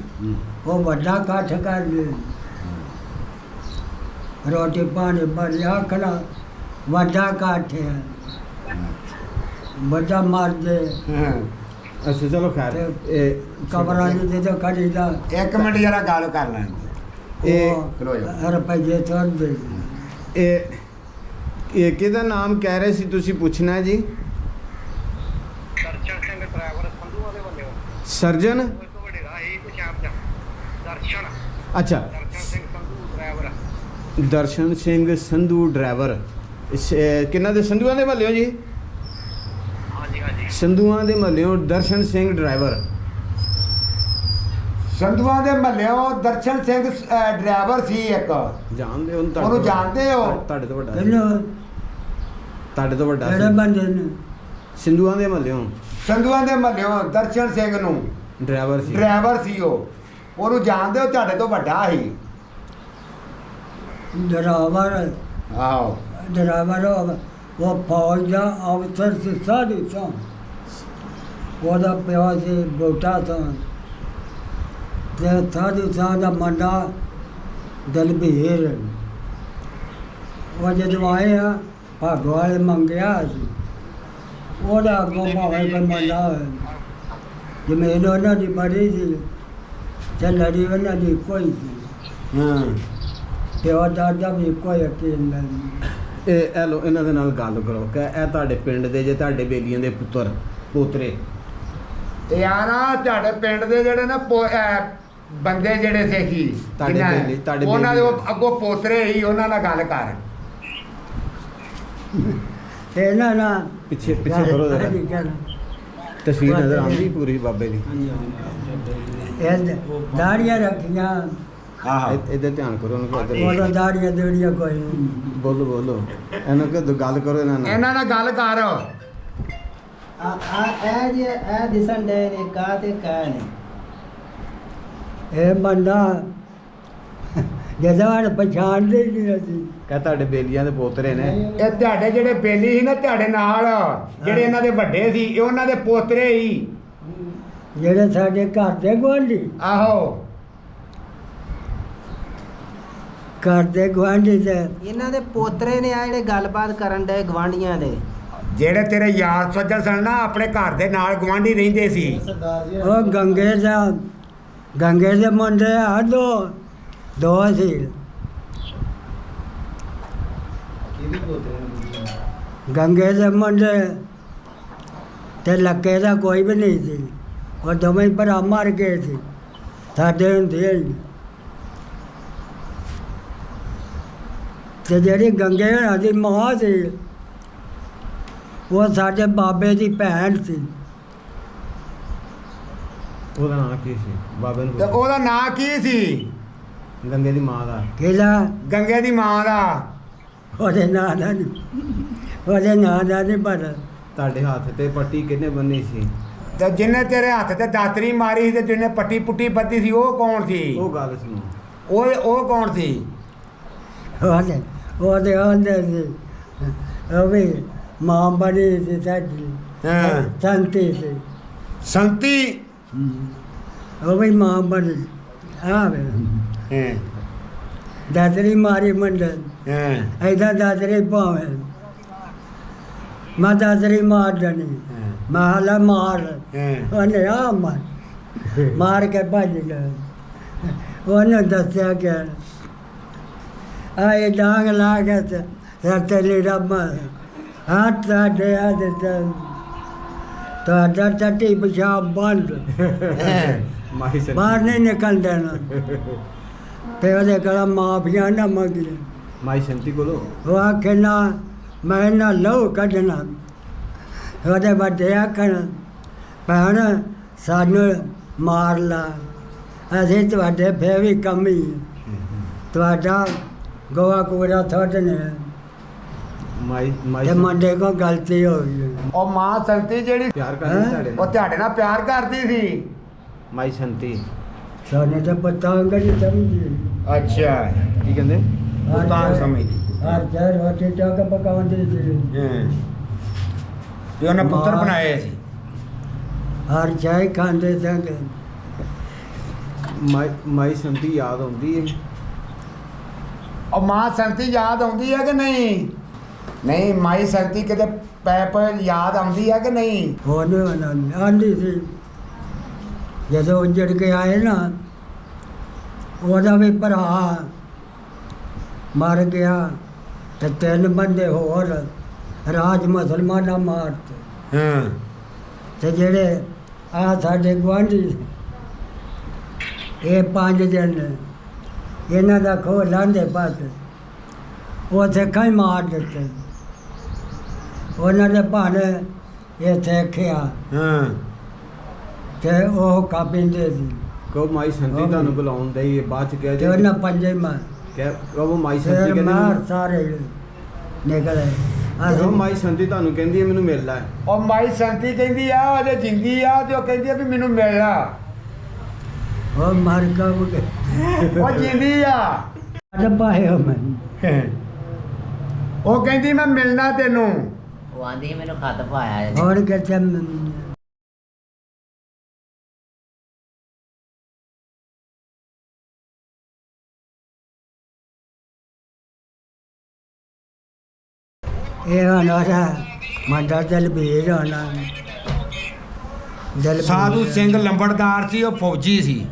ਉਹ ਵੱਡਾ ਇਕੱਠ ਕਰਦੇ ਰੋਟੀ ਪਾਣੀ ਬੜੀ ਆਖਣਾ ਵੱਡਾ ਇਕੱਠ ਹੈ ਵੱਡਾ ਮਾਰਦੇ ਅੱਛਾ ਚਲੋ ਖੈਰ ਇਹ ਕਬਰਾਂ ਦੀ ਜਦੋਂ ਕੜੀ ਦਾ ਇੱਕ ਮਿੰਟ ਜਰਾ ਗੱਲ ਕਰ ਲੈਣ ਇਹ ਖਲੋ ਜਾ ਰੁਪਏ ਥੋੜ੍ਹੇ ਇਹ ਕਿਹਦਾ ਨਾਮ ਕਹਿ ਰਹੇ ਸੀ ਤੁਸੀਂ ਪੁੱਛਣਾ ਹੈ ਜੀ? ਦਰਸ਼ਨ ਸਿੰਘ ਡਰਾਈਵਰ ਸੰਧੂਆਂ ਦੇ ਵੱਲੋਂ ਸਰਜਨ ਕੋਈ ਤੋਂ ਵਡੇਰਾ ਹੀ ਤੇ ਸ਼ਾਮ ਦਾ ਦਰਸ਼ਨ ਅੱਛਾ ਦਰਸ਼ਨ ਸਿੰਘ ਸੰਧੂ ਡਰਾਈਵਰ ਦਰਸ਼ਨ ਸਿੰਘ ਸੰਧੂ ਡਰਾਈਵਰ ਕਿਹਨਾਂ ਦੇ? ਸੰਧੂਆਂ ਦੇ ਮਹੱਲਿਓ ਜੀ? ਹਾਂਜੀ ਹਾਂਜੀ ਸੰਧੂਆਂ ਦੇ ਮਹੱਲਿਓ ਦਰਸ਼ਨ ਸਿੰਘ ਡਰਾਈਵਰ। ਸੰਧੂਆਂ ਦੇ ਮਹੱਲਿਓਂ ਦਰਸ਼ਨ ਸਿੰਘ ਡਰਾਈਵਰ ਸੀ ਇੱਕ। ਜਾਣਦੇ ਹੋ ਉਹਨੂੰ ਜਾਣਦੇ ਹੋ? ਤੁਹਾਡੇ ਤੋਂ ਵੱਡਾ ਸੀ। ਕਿਹਨੂੰ ਤੁਹਾਡੇ ਤੋਂ ਵੱਡਾ ਕਿਹੜੇ ਸੀ। ਬੰਦੇ ਨੇ ਸਿੰਧੂਆਂ ਦੇ ਮਹੱਲਿਓ ਸੰਧੂਆਂ ਦੇ ਮਹੱਲਿਓਂ ਦਰਸ਼ਨ ਸਿੰਘ ਨੂੰ ਡਰਾਈਵਰ ਸੀ। ਡਰਾਈਵਰ ਸੀ ਉਹ। ਉਹਨੂੰ ਜਾਣਦੇ ਹੋ? ਤੁਹਾਡੇ ਤੋਂ ਵੱਡਾ ਸੀ। ਡਰਾਈਵਰ ਆਹੋ ਡਰਾਈਵਰ ਉਹ ਫੌਜ ਦਾ ਅਫਸਰ ਸੀ ਸਾਡੀ ਤੋਂ। ਉਹਦਾ ਪਿਓ ਸੀ ਬੋਟਾ ਤੋਂ ਤੇ ਸਾਡੀ ਸਾਹ ਦਾ ਮੁੰਡਾ ਦਲਬੀਰ। ਉਹ ਜਦੋਂ ਆਏ ਆ ਭਾਗੋ ਵਾਲੇ ਮੰਗਿਆ ਸੀ ਉਹਦਾ ਅੱਗੋਂ ਭਾਵੇਂ ਕੋਈ ਮੁੰਡਾ ਹੋਵੇ ਜ਼ਮੀਨ ਉਹਨਾਂ ਦੀ ਬੜੀ ਸੀ ਤੇ ਲੜੀ ਉਹਨਾਂ ਦੀ ਕੋਈ ਸੀ ਹਾਂ ਪਿਓ ਦਾਦਾ ਵੀ ਕੋਈ ਯਕੀਨ ਨਹੀਂ। ਇਹ ਲੋ ਇਹਨਾਂ ਦੇ ਨਾਲ ਗੱਲ ਕਰੋ ਕਿ ਇਹ ਤੁਹਾਡੇ ਪਿੰਡ ਦੇ ਜੇ ਤੁਹਾਡੇ ਬੇਲੀਆਂ ਦੇ ਪੁੱਤਰ ਪੋਤਰੇ। ਇਹ ਆ ਨਾ ਤੁਹਾਡੇ ਪਿੰਡ ਦੇ ਜਿਹੜੇ ਨਾ ਬੰਦੇ ਜਿਹੜੇ ਸੇਖੀ ਤੁਹਾਡੇ ਬੇਲੀ- ਤੁਹਾਡੇ ਉਹਨਾਂ ਦੇ ਬੇਲੀ। ਉਹ ਅੱਗੋਂ ਪੋਤਰੇ ਹੀ। ਉਹਨਾਂ ਨਾਲ ਗੱਲ ਕਰ। ਤੇ ਨਾ ਨਾ ਪਿੱਛੇ ਪਿੱਛੇ ਕਰੋ ਜਰਾ ਤਸਵੀਰ ਨਜ਼ਰ ਆਉਂਦੀ ਪੂਰੀ ਬਾਬੇ ਦੀ। ਇਹ ਦਾੜੀਆਂ ਰੱਖੀਆਂ ਆਹੋ ਇੱਧਰ ਧਿਆਨ ਕਰੋ ਉਹਨੂੰ ਕਹੋ ਉਹਨਾਂ ਇੱਧਰ ਦਾੜੀਆਂ ਦੇੜੀਆਂ ਕੋਈ ਨਹੀਂ। ਬੋਲੋ ਬੋਲੋ ਇਹਨਾਂ ਕੋ ਗੱਲ ਕਰੋ ਇਹਨਾਂ ਨਾਲ। ਇਹਨਾਂ ਨਾਲ ਗੱਲ ਕਰ। ਇਹ ਜੇ ਇਹ ਦਿਸਣ ਦੇ ਨੇ ਕਾ ਤੇ ਕਾ ਨੇ ਇਹ ਬੰਦਾ ਜਦੋਂ ਪਛਾਣਦੇ ਨਹੀਂ ਅਸੀਂ। ਕਹ ਤੁਹਾਡੇ ਬੇਲੀਆਂ ਦੇ ਪੋਤਰੇ ਨੇ। ਇਹ ਤੁਹਾਡੇ ਜਿਹੜੇ ਬੇਲੀ ਸੀ ਨਾ ਤੁਹਾਡੇ ਨਾਲ ਜਿਹੜੇ ਇਹਨਾਂ ਦੇ ਵੱਡੇ ਸੀ ਇਹ ਉਹਨਾਂ ਦੇ ਪੋਤਰੇ ਹੀ। ਜਿਹੜੇ ਸਾਡੇ ਘਰ ਦੇ ਗੁਆਂਢੀ ਆਹੋ ਘਰ ਦੇ ਗੁਆਂਢੀ ਤੇ ਇਹਨਾਂ ਦੇ ਪੋਤਰੇ ਨੇ ਆ ਜਿਹੜੇ ਗੱਲਬਾਤ ਕਰਨ ਦੇ ਗਵਾਂਢੀਆਂ ਦੇ ਜਿਹੜੇ ਤੇਰੇ ਯਾਰ ਸੱਜਣ ਸਨ ਨਾ ਆਪਣੇ ਘਰ ਦੇ ਨਾਲ ਗਵਾਂਢੀ ਰਹਿੰਦੇ ਸੀ। ਉਹ ਗੰਗੇ ਦੇ ਮੁੰਡੇ ਆ ਦੋ ਸੀ। ਗੰਗੇ ਦੇ ਮੁੰਡੇ ਤੇ ਲੱਕੇ ਦਾ ਕੋਈ ਵੀ ਨਹੀਂ ਸੀ। ਉਹ ਦੋਵੇਂ ਭਰਾ ਮਰ ਗਏ ਸੀ ਸਾਡੇ ਹੁੰਦੇ ਹੀ। ਤੇ ਜਿਹੜੀ ਗੰਗੇ ਹੋਣਾ ਦੀ ਮਾਂ ਸੀ ਉਹ ਸਾਡੇ ਬਾਬੇ ਦੀ ਭੈਣ ਸੀ। ਉਹਦਾ ਨਾਂ ਕੀ ਸੀ? ਬਾਬੇ ਨੂੰ ਤੇ ਪੁੱਛੋ। ਉਹਦਾ ਨਾਂ ਕੀ ਸੀ? ਗੰਗੇ ਦੀ ਮਾਂ ਦਾ। ਕਿਹਦਾ ਗੰਗੇ ਦੀ ਮਾਂ ਦਾ। ਉਹਦੇ ਨਾਂ ਦਾ ਨਹੀਂ ਪਤਾ। ਤੁਹਾਡੇ ਹੱਥ ਤੇ ਪੱਟੀ ਕਿਹਨੇ ਬੰਨੀ ਸੀ? ਤੇ ਜਿਹਨੇ ਤੇਰੇ ਹੱਥ ਤੇ ਦਾਤਰੀ ਮਾਰੀ ਸੀ ਤੇ ਜਿਹਨੇ ਪੱਟੀ ਪੁੱਟੀ ਬੱਧੀ ਸੀ ਉਹ ਕੌਣ ਸੀ? ਉਹ ਗੱਲ ਸੁਣੋ। ਉਹ ਕੌਣ ਸੀ? ਉਹਦੇ ਆਂਦੇ ਸੀ ਉਹ ਵੀ ਮਾਂ ਬਣੀ ਸੀ ਸਾਡੀ। ਹਾਂ। ਸੰਤੀ ਸੀ। ਸੰਤੀ। ਉਹ ਵੀ ਮਾਂ ਬਣੀ ਆਵੇ ਹਾਂ ਦਾਤਰੀ ਮਾਰੀ ਮੰਡਲ ਹਾਂ ਐਦਾਂ ਦਾਤਰੀ ਭਾਵੇਂ ਮੈਂ ਦਾਤਰੀ ਮਾਰ ਦੇਣੀ। ਮੈਂ ਹਾਲਾ ਮਾਰ ਹਾਂ ਉਹਨੇ ਆ ਮਾਰ ਕੇ ਭੱਜ ਗਿਆ। ਉਹਨੇ ਦੱਸਿਆ ਕਿ ਆਏ ਡਾਂਗ ਲਾ ਕੇ ਤੇ ਲੀੜਾ ਮਾਰ ਹੱਥ ਸਾਡੇ ਆ ਦਿੱਤਾ ਤੁਹਾਡਾ ਟੱਟੀ ਪਿਸ਼ਾਬ ਬੰਦ ਮਾਹੀ ਸਰ ਬਾਹਰ ਨਹੀਂ ਨਿਕਲ ਦੇਣਾ। ਤੇ ਉਹਦੇ ਕੋਲ ਮਾਫੀਆ ਨਾ ਮੰਗੀ। ਮਾਈ ਸੰਤੀ ਕੋਲੋਂ ਉਹ ਆਖੇ ਨਾ ਮੈਂ ਨਾ ਲਹੂ ਕੱਢਣਾ। ਉਹਦੇ ਵੱਡੇ ਆਖਣ ਭੈਣ ਸਾਨੂੰ ਮਾਰ ਲਾ ਅਸੀਂ ਤੁਹਾਡੇ ਫੇਰ ਵੀ ਕਮੀ ਤੁਹਾਡਾ ਗੋਆ ਕੋੜਾ ਥੋੜਨੇ ਮਾਈ ਤੇ ਮੁੰਡੇ ਕੋ ਗਲਤੀ ਹੋ ਗਈ। ਉਹ ਮਾਂ ਸੰਤੀ ਜਿਹੜੀ ਪਿਆਰ ਕਰਦੀ ਤੁਹਾਡੇ ਉਹ ਨਾਲ। ਤੁਹਾਡੇ ਨਾਲ ਪਿਆਰ ਕਰਦੀ ਸੀ। ਮਾਈ ਸੰਤੀ ਸਾਨੂੰ ਤਾਂ ਪਤਾ ਨਹੀਂ ਸਮਝੀ। ਅੱਛਾ ਕੀ ਕਹਿੰਦੇ? ਤਾਂ ਸਮਝਦੀ। ਹਰ ਚਾਰ ਰੋਟੀ ਟੋਕ ਪਕਾਉਂਦੇ ਸੀ। ਹਾਂ ਤੇ ਉਹਨੇ ਪੁੱਤਰ ਬਣਾਏ ਸੀ। ਹਰ ਚਾਹ ਖਾਂਦੇ ਸੰਗ। ਮਾਈ ਸੰਤੀ ਯਾਦ ਆਉਂਦੀ ਹੈ। ਉਹ ਮਾਂ ਸੰਤੀ ਯਾਦ ਆਉਂਦੀ ਹੈ ਕਿ ਨਹੀਂ? ਨਹੀਂ ਮਾਈ ਸ਼ਕਤੀ ਕਿਤੇ ਪੈਪ ਯਾਦ ਆਉਂਦੀ ਆ ਕਿ ਨਹੀਂ? ਉਹਨੇ ਆਂਦੀ ਸੀ ਜਦੋਂ ਉੱਜੜ ਕੇ ਆਏ ਨਾ, ਉਹਦਾ ਵੀ ਭਰਾ ਮਰ ਗਿਆ ਤੇ 3 ਬੰਦੇ ਹੋਰ ਰਾਜ ਮੁਸਲਮਾਨਾਂ ਮਾਰਤੇ। ਹਾਂ ਤੇ ਜਿਹੜੇ ਆ ਸਾਡੇ ਗੁਆਂਢੀ ਇਹ 5 ਜਣ, ਇਹਨਾਂ ਦਾ ਖੋਹ ਲਾਂਦੇ ਪਾਸੇ ਉਹ ਸਿੱਖਾਂ ਹੀ ਮਾਰ ਦਿੱਤੇ। ਉਹਨਾਂ ਦੇ ਭਾਣੇ ਇਹ ਸਿੱਖਿਆ ਹਾਂ ਤੇ ਉਹ ਕਾਪਿੰਦੇ ਸੀ ਕਹੋ ਮਾਈ ਸੰਤੀ ਤੁਹਾਨੂੰ ਬੁਲਾਉਣ ਦੇ ਬਾਅਦ ਚ ਕਿਹਾ ਤੇ ਜੀ ਉਹਨਾਂ ਪੰਜੇ ਮਾਰ ਕਹੋ ਮਾਈ ਸੰਤੀ ਫਿਰ ਕਹਿੰਦੀ ਮਾਰ ਸਾਰੇ ਨਿਕਲੇ। ਕਹੋ ਮਾਈ ਸੰਤੀ ਤੁਹਾਨੂੰ ਕਹਿੰਦੀ ਹੈ ਮੈਨੂੰ ਮਿਲਣਾ ਹੈ। ਉਹ ਮਾਈ ਸ਼ਕਤੀ ਕਹਿੰਦੀ ਆ ਉਹਦੇ ਜਿੰਦੀ ਆ ਤੇ ਉਹ ਕਹਿੰਦੀ ਆ ਵੀ ਮੈਨੂੰ ਮਿਲਣਾ। ਉਹ ਮਾਰ ਕਬ ਕੇ ਉਹ ਜਿੰਦੀ ਆ। ਪਾਏ ਮੈਂ ਉਹ ਕਹਿੰਦੀ ਮੈਂ ਮਿਲਣਾ ਤੈਨੂੰ। ਉਹ ਆਂਦੀ ਸੀ ਮੈਨੂੰ ਖੱਤ ਪਾਇਆ ਇਹਨੇ। ਹੋਰ ਕਿਤੇ ਇਹ ਹਨਾਰਾ ਮੰਡਾ ਦਲਬੀਰ ਹੋਣਾ ਦਲਬੀਰ ਸਾਧੂ ਸਿੰਘ ਲੰਬੜਦਾਰ ਸੀ, ਉਹ ਫੌਜੀ ਸੀ।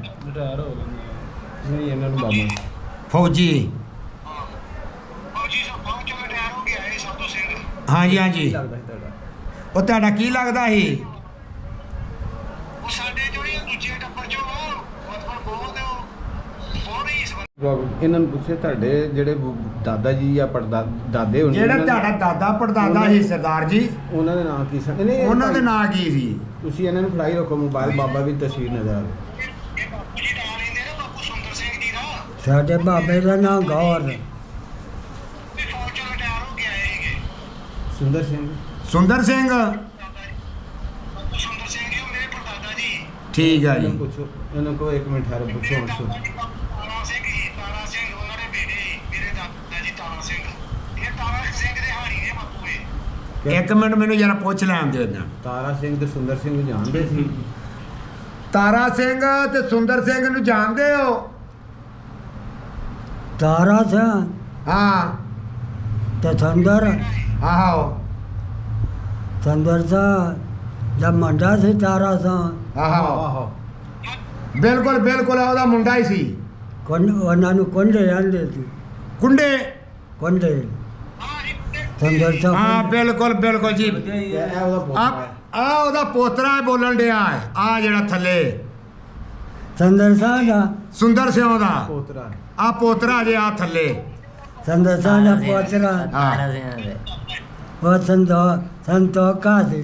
ਨਹੀਂ ਇਹਨਾਂ ਨੂੰ ਬਾਬਾ ਫੌਜੀ। ਫੌਜੀ ਸਾਹਿਬ ਫੌਜ ਚੋਂ ਰਿਟਾਇਰ ਹੋ ਗਿਆ ਇਹ ਸਾਧੂ ਸਿੰਘ। ਹਾਂਜੀ ਹਾਂਜੀ। ਉਹ ਤੁਹਾਡਾ ਕੀ ਲੱਗਦਾ ਸੀ? ਉਹ ਸਾਡੇ ਜਿਹੜੇ ਦੂਜੇ ਟੱਬਰ ਚੋਂ ਮਤਲਬ ਬਹੁਤ ਹੀ ਸੰਬੰਧ। ਇਹਨਾਂ ਨੂੰ ਪੁੱਛੇ ਤੁਹਾਡੇ ਜਿਹੜੇ ਦਾਦਾ ਜੀ ਜਾਂ ਦਾਦੇ ਹੋਣੇ ਜਿਹੜਾ ਤੁਹਾਡਾ ਦਾਦਾ ਪੜਦਾਦਾ ਸੀ ਸਰਦਾਰ ਜੀ, ਉਹਨਾਂ ਦੇ ਨਾਂ ਕੀ ਸਨ? ਨਹੀਂ ਉਹਨਾਂ ਦੇ ਨਾਂ ਕੀ ਸੀ? ਤੁਸੀਂ ਇਹਨਾਂ ਨੂੰ ਫੜਾਈ ਰੱਖੋ ਮੋਬਾਈਲ, ਬਾਬਾ ਵੀ ਤਸਵੀਰ ਨਜ਼ਰ ਆਵੇ। ਇਹ ਬਾਪੂ ਜੀ ਨਾਂ ਲੈਂਦੇ ਨਾ ਬਾਪੂ ਸੁੰਦਰ ਸਿੰਘ ਜੀ ਦਾ, ਸਾਡੇ ਬਾਬੇ ਦਾ ਨਾਮ ਗੌਰ ਵੀ ਫੌਜ ਚੋਂ ਰਿਟਾਇਰ ਹੋ ਕੇ ਆਏ ਹੈਗੇ। ਸੁੰਦਰ ਸਿੰਘ ਸੁੰਦਰ ਸਿੰਘ। ਬਾਪੂ ਸੁੰਦਰ ਸਿੰਘ ਜੀ ਉਹ ਮੇਰੇ ਪੜਦਾਦਾ ਜੀ। ਠੀਕ ਆ ਇਹਨਾਂ ਜੀ। ਨੂੰ ਪੁੱਛੋ, ਇਹਨਾਂ ਕੋਲ 1 ਮਿੰਟ ਠਹਿਰੋ, ਪੁੱਛੋ ਹੁਣ ਸੁਣ। ਤਾਰਾ ਸਿੰਘ ਜੀ, ਤਾਰਾ ਸਿੰਘ ਉਹਨਾਂ ਦੇ ਬੇਟੇ ਸੀ, ਮੇਰੇ ਦਾਦਾ ਜੀ ਤਾਰਾ ਸਿੰਘ। ਇਹ ਤਾਰਾ ਸਿੰਘ ਦੇ ਹਾਣੀ ਨੇ ਬਾਪੂ ਇਹ। ਇੱਕ ਮਿੰਟ ਮੈਨੂੰ ਜਰਾ ਪੁੱਛ ਲੈਣ ਦਿਓ ਇਹਨਾਂ। ਤਾਰਾ ਸਿੰਘ ਤੇ ਸੁੰਦਰ ਸਿੰਘ ਨੂੰ ਜਾਣਦੇ ਸੀ? ਤਾਰਾ ਸਿੰਘ ਤੇ ਸੁੰਦਰ ਸਿੰਘ ਨੂੰ ਜਾਣਦੇ ਹੋ? ਤਾਰਾ ਸਿੰਘ ਹਾਂ ਤੇ ਸੁੰਦਰ ਆਹੋ ਸੁੰਦਰ ਦਾ ਜਦ ਮੁੰਡਾ ਸੀ ਤਾਰਾ ਸਿੰਘ ਆਹੋ ਬਿਲਕੁਲ ਬਿਲਕੁਲ ਉਹਦਾ ਮੁੰਡਾ ਹੀ ਸੀ। ਉਹਨਾਂ ਨੂੰ ਕੁੰਡੇ ਆਂਦੇ ਸੀ, ਕੁੰਡੇ। ਕੁੰਡੇ ਸੁੰਦਰ ਸਿੰਘ ਹਾਂ ਬਿਲਕੁਲ ਬਿਲਕੁਲ ਜੀ। ਇਹ ਉਹਦਾ ਪੋਤਾ ਆ ਹੈ। ਆ ਉਹਦਾ ਪੋਤਰਾ ਹੈ ਬੋਲਣ ਡਿਆ ਹੈ। ਆ ਜਿਹੜਾ ਥੱਲੇ ਸੁੰਦਰ ਸਿੰਘ ਦਾ ਸੁੰਦਰ ਸਿੰਘ ਦਾ ਪੋਤਰਾ ਆ ਪੋਤਰਾ ਜੇ ਆ ਥੱਲੇ। ਸੁੰਦਰ ਸਿੰਘ ਦਾ ਪੋਤਰਾ ਤਾਰਾ ਸਿੰਘ ਦੇ। ਉਹ ਸੰਤੋਖਾ ਸੀ।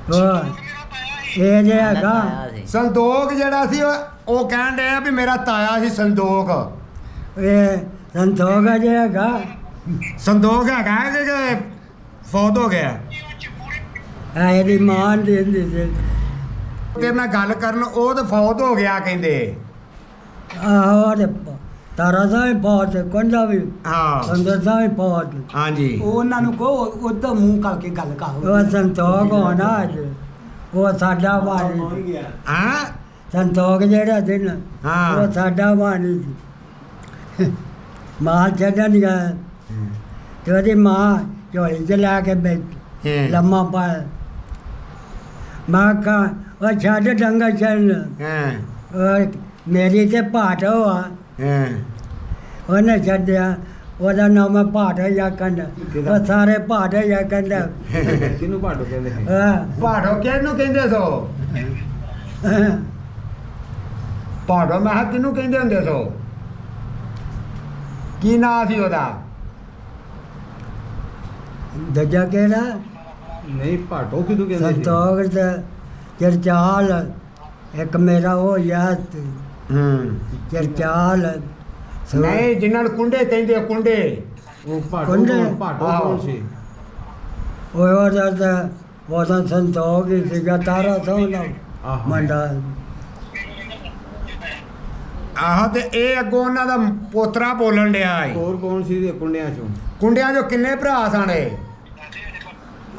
ਉਹ ਇਹ ਜੇ ਹੈਗਾ ਤਾਇਆ ਸੀ। ਸੰਦੋਖ ਜਿਹੜਾ ਸੀ ਉਹ ਕਹਿਣ ਡਿਆ ਵੀ ਮੇਰਾ ਤਾਇਆ ਸੀ ਸੰਦੋਖ। ਇਹ ਸੰਤੋਖ ਜੇ ਹੈਗਾ ਸੰਦੋਖ ਹੈਗਾ ਕਿ ਫੌਤ ਹੋ ਗਿਆ? ਆ ਇਹਦੀ ਮਾਂ ਦੀ ਹੁੰਦੀ ਸੀ। ਤੇ ਮੈਂ ਗੱਲ ਕਰਨ ਉਹ ਤਾਂ ਫੌਤ ਹੋ ਗਿਆ ਕਹਿੰਦੇ। ਆਹੋ ਤੇ ਤਾਰਾ ਸਾਹਿਬ ਬਹੁਤ ਕੁੰਡਾ ਵੀ ਹਾਂ ਸੁੰਦਰ ਸਾਹਿਬ ਬਹੁਤ। ਹਾਂਜੀ। ਉਹਨਾਂ ਨੂੰ ਕਹੋ ਉਹਦਾ ਮੂੰਹ ਕਰਕੇ ਗੱਲ ਕਰੋ। ਉਹ ਸੰਤੋਖ ਹੋਣਾ ਅੱਜ ਉਹ ਸਾਡਾ ਬਾਣੀ ਸੀ। ਹਾਂ ਸੰਤੋਖ ਜਿਹੜਾ ਸੀ ਨਾ ਹਾਂ। ਉਹ ਸਾਡਾ ਬਾਣੀ ਸੀ। ਮਾਂ ਛੱਡਣ ਗਿਆ ਤੇ ਉਹਦੀ ਮਾਂ ਝੋਲੀ 'ਚ ਲੈ ਕੇ ਬੈਠੀ ਹਾਂ। ਲੰਮਾ ਪਾਇਆ। ਮਾਂ ਕਾ ਉਹ ਛੱਡ ਡੰਗਾ ਚੱਲ ਹਾਂ ਔਰ ਮੇਰੀ ਤੇ ਭਾਟ ਹੋਆ ਹਾਂ ਉਹਨੇ ਛੱਡਿਆ। ਉਹਦਾ ਨਾਮ ਭਾਟ ਜਾਂ ਕੰਡਾ ਉਹ ਸਾਰੇ ਭਾਟ ਜਾਂ ਕੰਡਾ। ਕਿਹਨੂੰ ਭਾਟੋ ਕਹਿੰਦੇ ਸੀ? ਭਾੜੋ ਕਿਹਨੂੰ ਕਹਿੰਦੇ ਸੋ? ਭਾੜੋ ਮੈਂ ਕਿਹਾ ਕਿਹਨੂੰ ਕਹਿੰਦੇ ਹੁੰਦੇ ਸੋ? ਕੀ ਨਾਂ ਸੀ ਉਹਦਾ? ਦੂਜਾ ਕਿਹੜਾ ਨਹੀਂ ਭਾਟੋ ਕਿਹਨੂੰ ਕਹਿੰਦੇ ਸੀ? ਸੰਤੋਖ ਤੇ ਚਰਚਾਲ ਇੱਕ ਮੇਰਾ ਉਹ ਯਾਦ ਸੀ। ਚਰਚਾਲ ਨਹੀਂ ਜਿਨ੍ਹਾਂ ਨੂੰ ਕੁੰਡੇ ਕਹਿੰਦੇ ਆ, ਕੁੰਡੇ। ਉਹ ਭਾਟੋ ਕੁੰਡੇ। ਭਾਟੋ ਆਹੋ। ਕੌਣ ਸੀ? ਉਹਦਾ ਸੰਤੋਖ ਹੀ ਸੀਗਾ ਤਾਰਾ ਸੋਹਣਾ ਆਹੋ। ਮੰਡਾ। ਆਹੋ ਤੇ ਇਹ ਅੱਗੋਂ ਉਹਨਾਂ ਦਾ ਪੋਤਰਾ ਬੋਲਣ ਡਿਆ ਏ। ਹੋਰ ਕੌਣ ਸੀ ਇਹਦੇ ਕੁੰਡਿਆਂ ਚੋਂ? ਕੁੰਡਿਆਂ ਚੋਂ ਕਿੰਨੇ ਭਰਾ ਸਨ ਇਹ?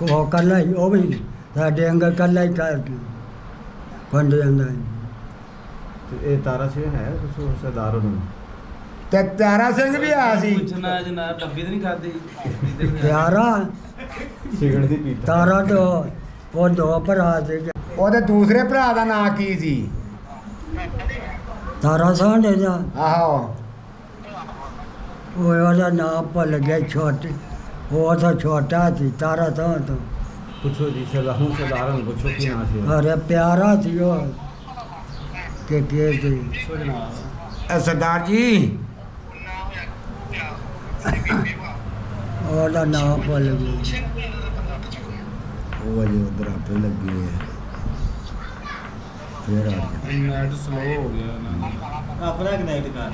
ਉਹ ਕੱਲਾ ਹੀ ਉਹ ਵੀ ਸਾਡੇ ਅੰਦਰ ਕੱਲਾ ਹੀ ਕਰ ਕੰਡੇ ਅੰਦਰ। ਤੇ ਇਹ ਤਾਰਾ ਸਿੰਘ ਹੈ ਕੁਛ ਹੋਰ ਸਰਦਾਰ ਉਹਨੂੰ? ਤੇ ਤਾਰਾ ਸਿੰਘ ਵੀ ਆਇਆ ਸੀ। ਪੁੱਛਣਾ ਜਨਾਬ ਡੱਬੀ ਤੇ ਨਹੀਂ ਖਾਦੀ ਪਿਆਰਾ ਸਿਗਰਟ ਦੀ ਪੀਤਾ ਤਾਰਾ ਤੋਂ ਉਹ ਦੋ ਭਰਾ ਸੀਗੇ। ਉਹਦੇ ਦੂਸਰੇ ਭਰਾ ਦਾ ਨਾਂ ਕੀ ਸੀ? ਤਾਰਾ ਸਾਂਢੇ ਦਾ ਆਹੋ ਉਹ ਉਹਦਾ ਨਾਮ ਭੁੱਲ ਗਿਆ। ਛੋਟੇ ਉਹ ਤਾਂ ਛੋਟਾ ਸੀ ਤਾਰਾ ਤੋਂ ਪੁੱਛੋ ਜੀ ਸਰਦਾਰਾਂ ਨੂੰ ਪੁੱਛੋ ਕੀ ਨਾਂ ਸੀ ਅਰੇ ਪਿਆਰਾ ਸੀ ਉਹ ਕਿ ਸੀ ਸਰਦਾਰ ਜੀ ਉਹਦਾ ਨਾਮ ਭੁੱਲ ਗਿਆ। ਉਹ ਅਜੇ ਉਧਰ ਆਪੇ ਲੱਗੇ ਆ ਫੇਰ ਆ ਗਿਆ। ਨੈਟ ਸਲੋ ਹੋ ਗਿਆ ਨਾ ਆਪਣਾ ਕਨੈਕਟ ਕਰ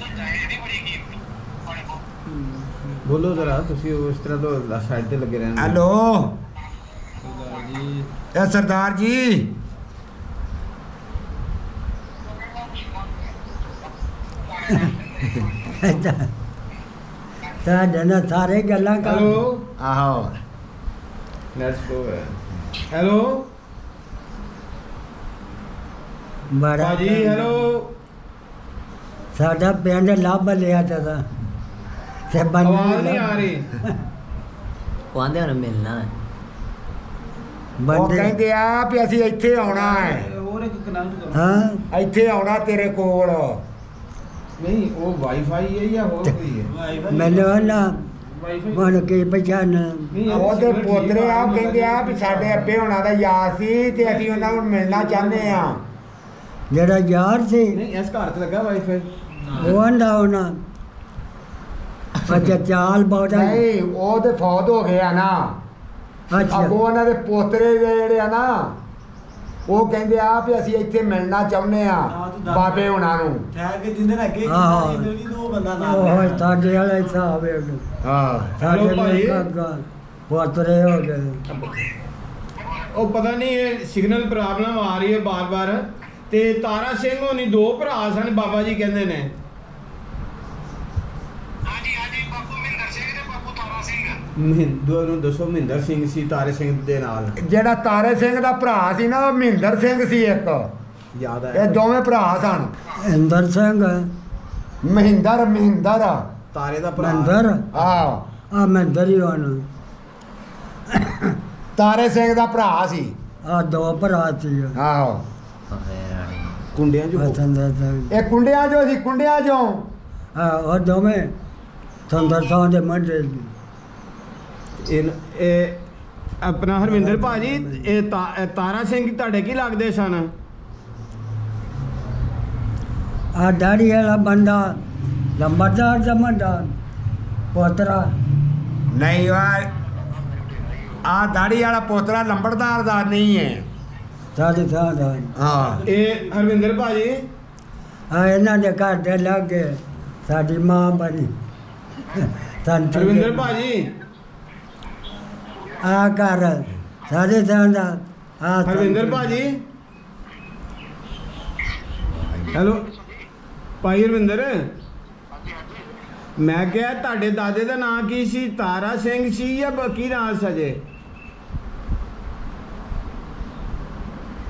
ਬੋਲੋ ਜ਼ਰਾ ਤੁਸੀਂ ਉਸ ਤਰ੍ਹਾਂ ਤੋਂ ਸਾਈਡ ਤੇ ਲੱਗੇ ਰਹਿੰਦੇ ਹੈਲੋ ਜੀ ਇਹ ਸਰਦਾਰ ਜੀ ਸਾਡੇ ਨਾਲ ਸਾਰੇ ਗੱਲਾਂ ਕਰ ਹੈਲੋ ਆਹੋ ਨੈਟ ਸਲੋ ਹੈ ਹੈਲੋ ਬੜਾ ਭਾਜੀ ਹੈਲੋ ਸਾਡਾ ਪਿੰਡ ਲੱਭ ਲਿਆ ਤਾ ਤੇ ਆਵਾਜ਼ ਨਹੀਂ ਆ ਰਹੀ ਉਹ ਆਂਦੇ ਹੁਣ ਮਿਲਣਾ ਹੈ ਉਹ ਬੰਦੇ ਕਹਿੰਦੇ ਆ ਵੀ ਅਸੀਂ ਇੱਥੇ ਆਉਣਾ ਹੈ, ਹੋਰ ਇੱਕ ਕਨੈਕਟ ਕਰੋ ਹਾਂ ਇੱਥੇ ਆਉਣਾ ਤੇਰੇ ਕੋਲ। ਨਹੀਂ ਉਹ ਵਾਈਫਾਈ ਹੈ ਜਾਂ ਹੋਰ ਕੋਈ ਹੈ ਮੈਨੂੰ ਨਾ ਵਾਈਫਾਈ ਮਨ ਕੀ ਪਛਾਣ ਨਹੀਂ ਉਹਦੇ ਪੋਤਰੇ ਆ ਉਹ ਕਹਿੰਦੇ ਆ ਵੀ ਸਾਡੇ ਅੱਬੇ ਹੋਣਾ ਦਾ ਯਾਰ ਸੀ ਤੇ ਅਸੀਂ ਉਹਨਾਂ ਨੂੰ ਮਿਲਣਾ ਚਾਹੁੰਦੇ ਆ। ਜਿਹੜਾ ਯਾਰ ਸੀ ਨਹੀਂ ਇਸ ਘਰ 'ਚ ਲੱਗਾ ਵਾਈਫਾਈ ਉਹ ਆਂਦਾ ਹੋਣਾ ਅੱਛਾ ਚਾਲ ਬਹੁਤਾ ਨਹੀਂ ਉਹ ਤੇ ਫੌਤ ਹੋ ਗਏ ਆ ਨਾ। ਅੱਛਾ ਅੱਗੋਂ ਉਹਨਾਂ ਦੇ ਪੋਤਰੇ ਜਿਹੜੇ ਆ ਨਾ ਉਹ ਕਹਿੰਦੇ ਆ ਵੀ ਅਸੀਂ ਇੱਥੇ ਮਿਲਣਾ ਚਾਹੁੰਦੇ ਆ ਬਾਬੇ ਹੋਣਾ ਨੂੰ। ਆਹੋ ਉਹ ਸਾਡੇ ਵਾਲਾ ਹਿਸਾਬ ਹੈ ਹਾਂ ਸਾਡੇ ਹੈਲੋ ਭਾਈ ਕਾਗਾ ਪੋਤਰੇ ਹੋ ਗਏ। ਉਹ ਪਤਾ ਨਹੀਂ ਇਹ ਸਿਗਨਲ ਪ੍ਰੋਬਲਮ ਆ ਰਹੀ ਹੈ ਬਾਰ-ਬਾਰ ਤੇ ਤਾਰਾ ਸਿੰਘ ਹੋਣੀ ਦੋ ਭਰਾ ਸਨ ਬਾਬਾ ਜੀ ਕਹਿੰਦੇ ਨੇ। ਹਾਂਜੀ ਹਾਂਜੀ ਬਾਪੂ ਮਹਿੰਦਰ ਸਿੰਘ ਤੇ ਬਾਪੂ ਤਾਰਾ ਸਿੰਘ। ਦੋਨੋਂ ਦੱਸੋ ਮਹਿੰਦਰ ਸਿੰਘ ਸੀ ਤਾਰੇ ਸਿੰਘ ਦੇ ਨਾਲ ਜਿਹੜਾ ਤਾਰੇ ਸਿੰਘ ਦਾ ਭਰਾ ਸੀ ਨਾ ਉਹ ਮਹਿੰਦਰ ਸਿੰਘ ਸੀ ਇੱਕ। ਯਾਦ ਇਹ ਹੈ ਦੋਵੇਂ ਭਰਾ ਸਨ। ਇੰਦਰ ਸਿੰਘ ਮਹਿੰਦਰ ਤਾਰੇ ਦਾ ਭਰਾ ਮੰਦਰ ਆਹ ਆ ਮੰਦਰ ਹੀ ਹੋਣ ਤਾਰੇ ਸਿੰਘ ਦਾ ਭਰਾ ਸੀ। ਆ ਦੋ ਭਰਾ ਸੀ ਆਹੋ ਕੁੰਡਿਆਂ 'ਚ ਹਸਨ ਦਾ ਸਿੰਘ ਇਹ ਕੁੰਡਿਆਂ ਚੋਂ ਸੀ ਕੁੰਡਿਆਂ ਚੋਂ। ਆ ਉਹ ਦੋਵੇਂ ਸੰਦਰ ਸਾਹ ਦੇ ਮੰਡੇ ਇਹ ਆਪਣਾ ਹਰਵਿੰਦਰ ਭਾਜੀ ਇਹ ਤਾਰਾ ਸਿੰਘ ਤੁਹਾਡੇ ਕੀ ਲੱਗਦੇ ਸਨ? ਆ ਦਾੜੀ ਵਾਲਾ ਬੰਦਾ ਲੰਬੜਦਾਰ ਦਾ ਮੁੰਡਾ ਪੋਤਰਾ ਨਹੀਂ ਆ ਦਾੜੀ ਵਾਲਾ ਪੋਤਰਾ ਲੰਬੜਦਾਰ ਦਾ ਨਹੀਂ ਹੈ। ਸਾਡੇ ਸਾਹ ਦਾ ਹਾਂ ਇਹ ਹਰਵਿੰਦਰ ਭਾਜੀ ਆ ਇਹਨਾਂ ਦੇ ਘਰ ਦੇ ਲਾਗੇ ਸਾਡੀ ਮਾਂ ਬਣੀ ਸੰਤ ਹਰਵਿੰਦਰ ਭਾਜੀ ਆ ਘਰ ਸਾਡੇ ਸਾਹ ਦਾ ਆ ਹਰਵਿੰਦਰ ਭਾਜੀ ਹੈਲੋ ਭਾਈ ਹਰਵਿੰਦਰ ਮੈਂ ਕਿਹਾ ਤੁਹਾਡੇ ਦਾਦੇ ਦਾ ਨਾਂ ਕੀ ਸੀ? ਤਾਰਾ ਸਿੰਘ ਸੀ ਜਾਂ ਬਾਕੀ ਨਾਂ ਸਜੇ?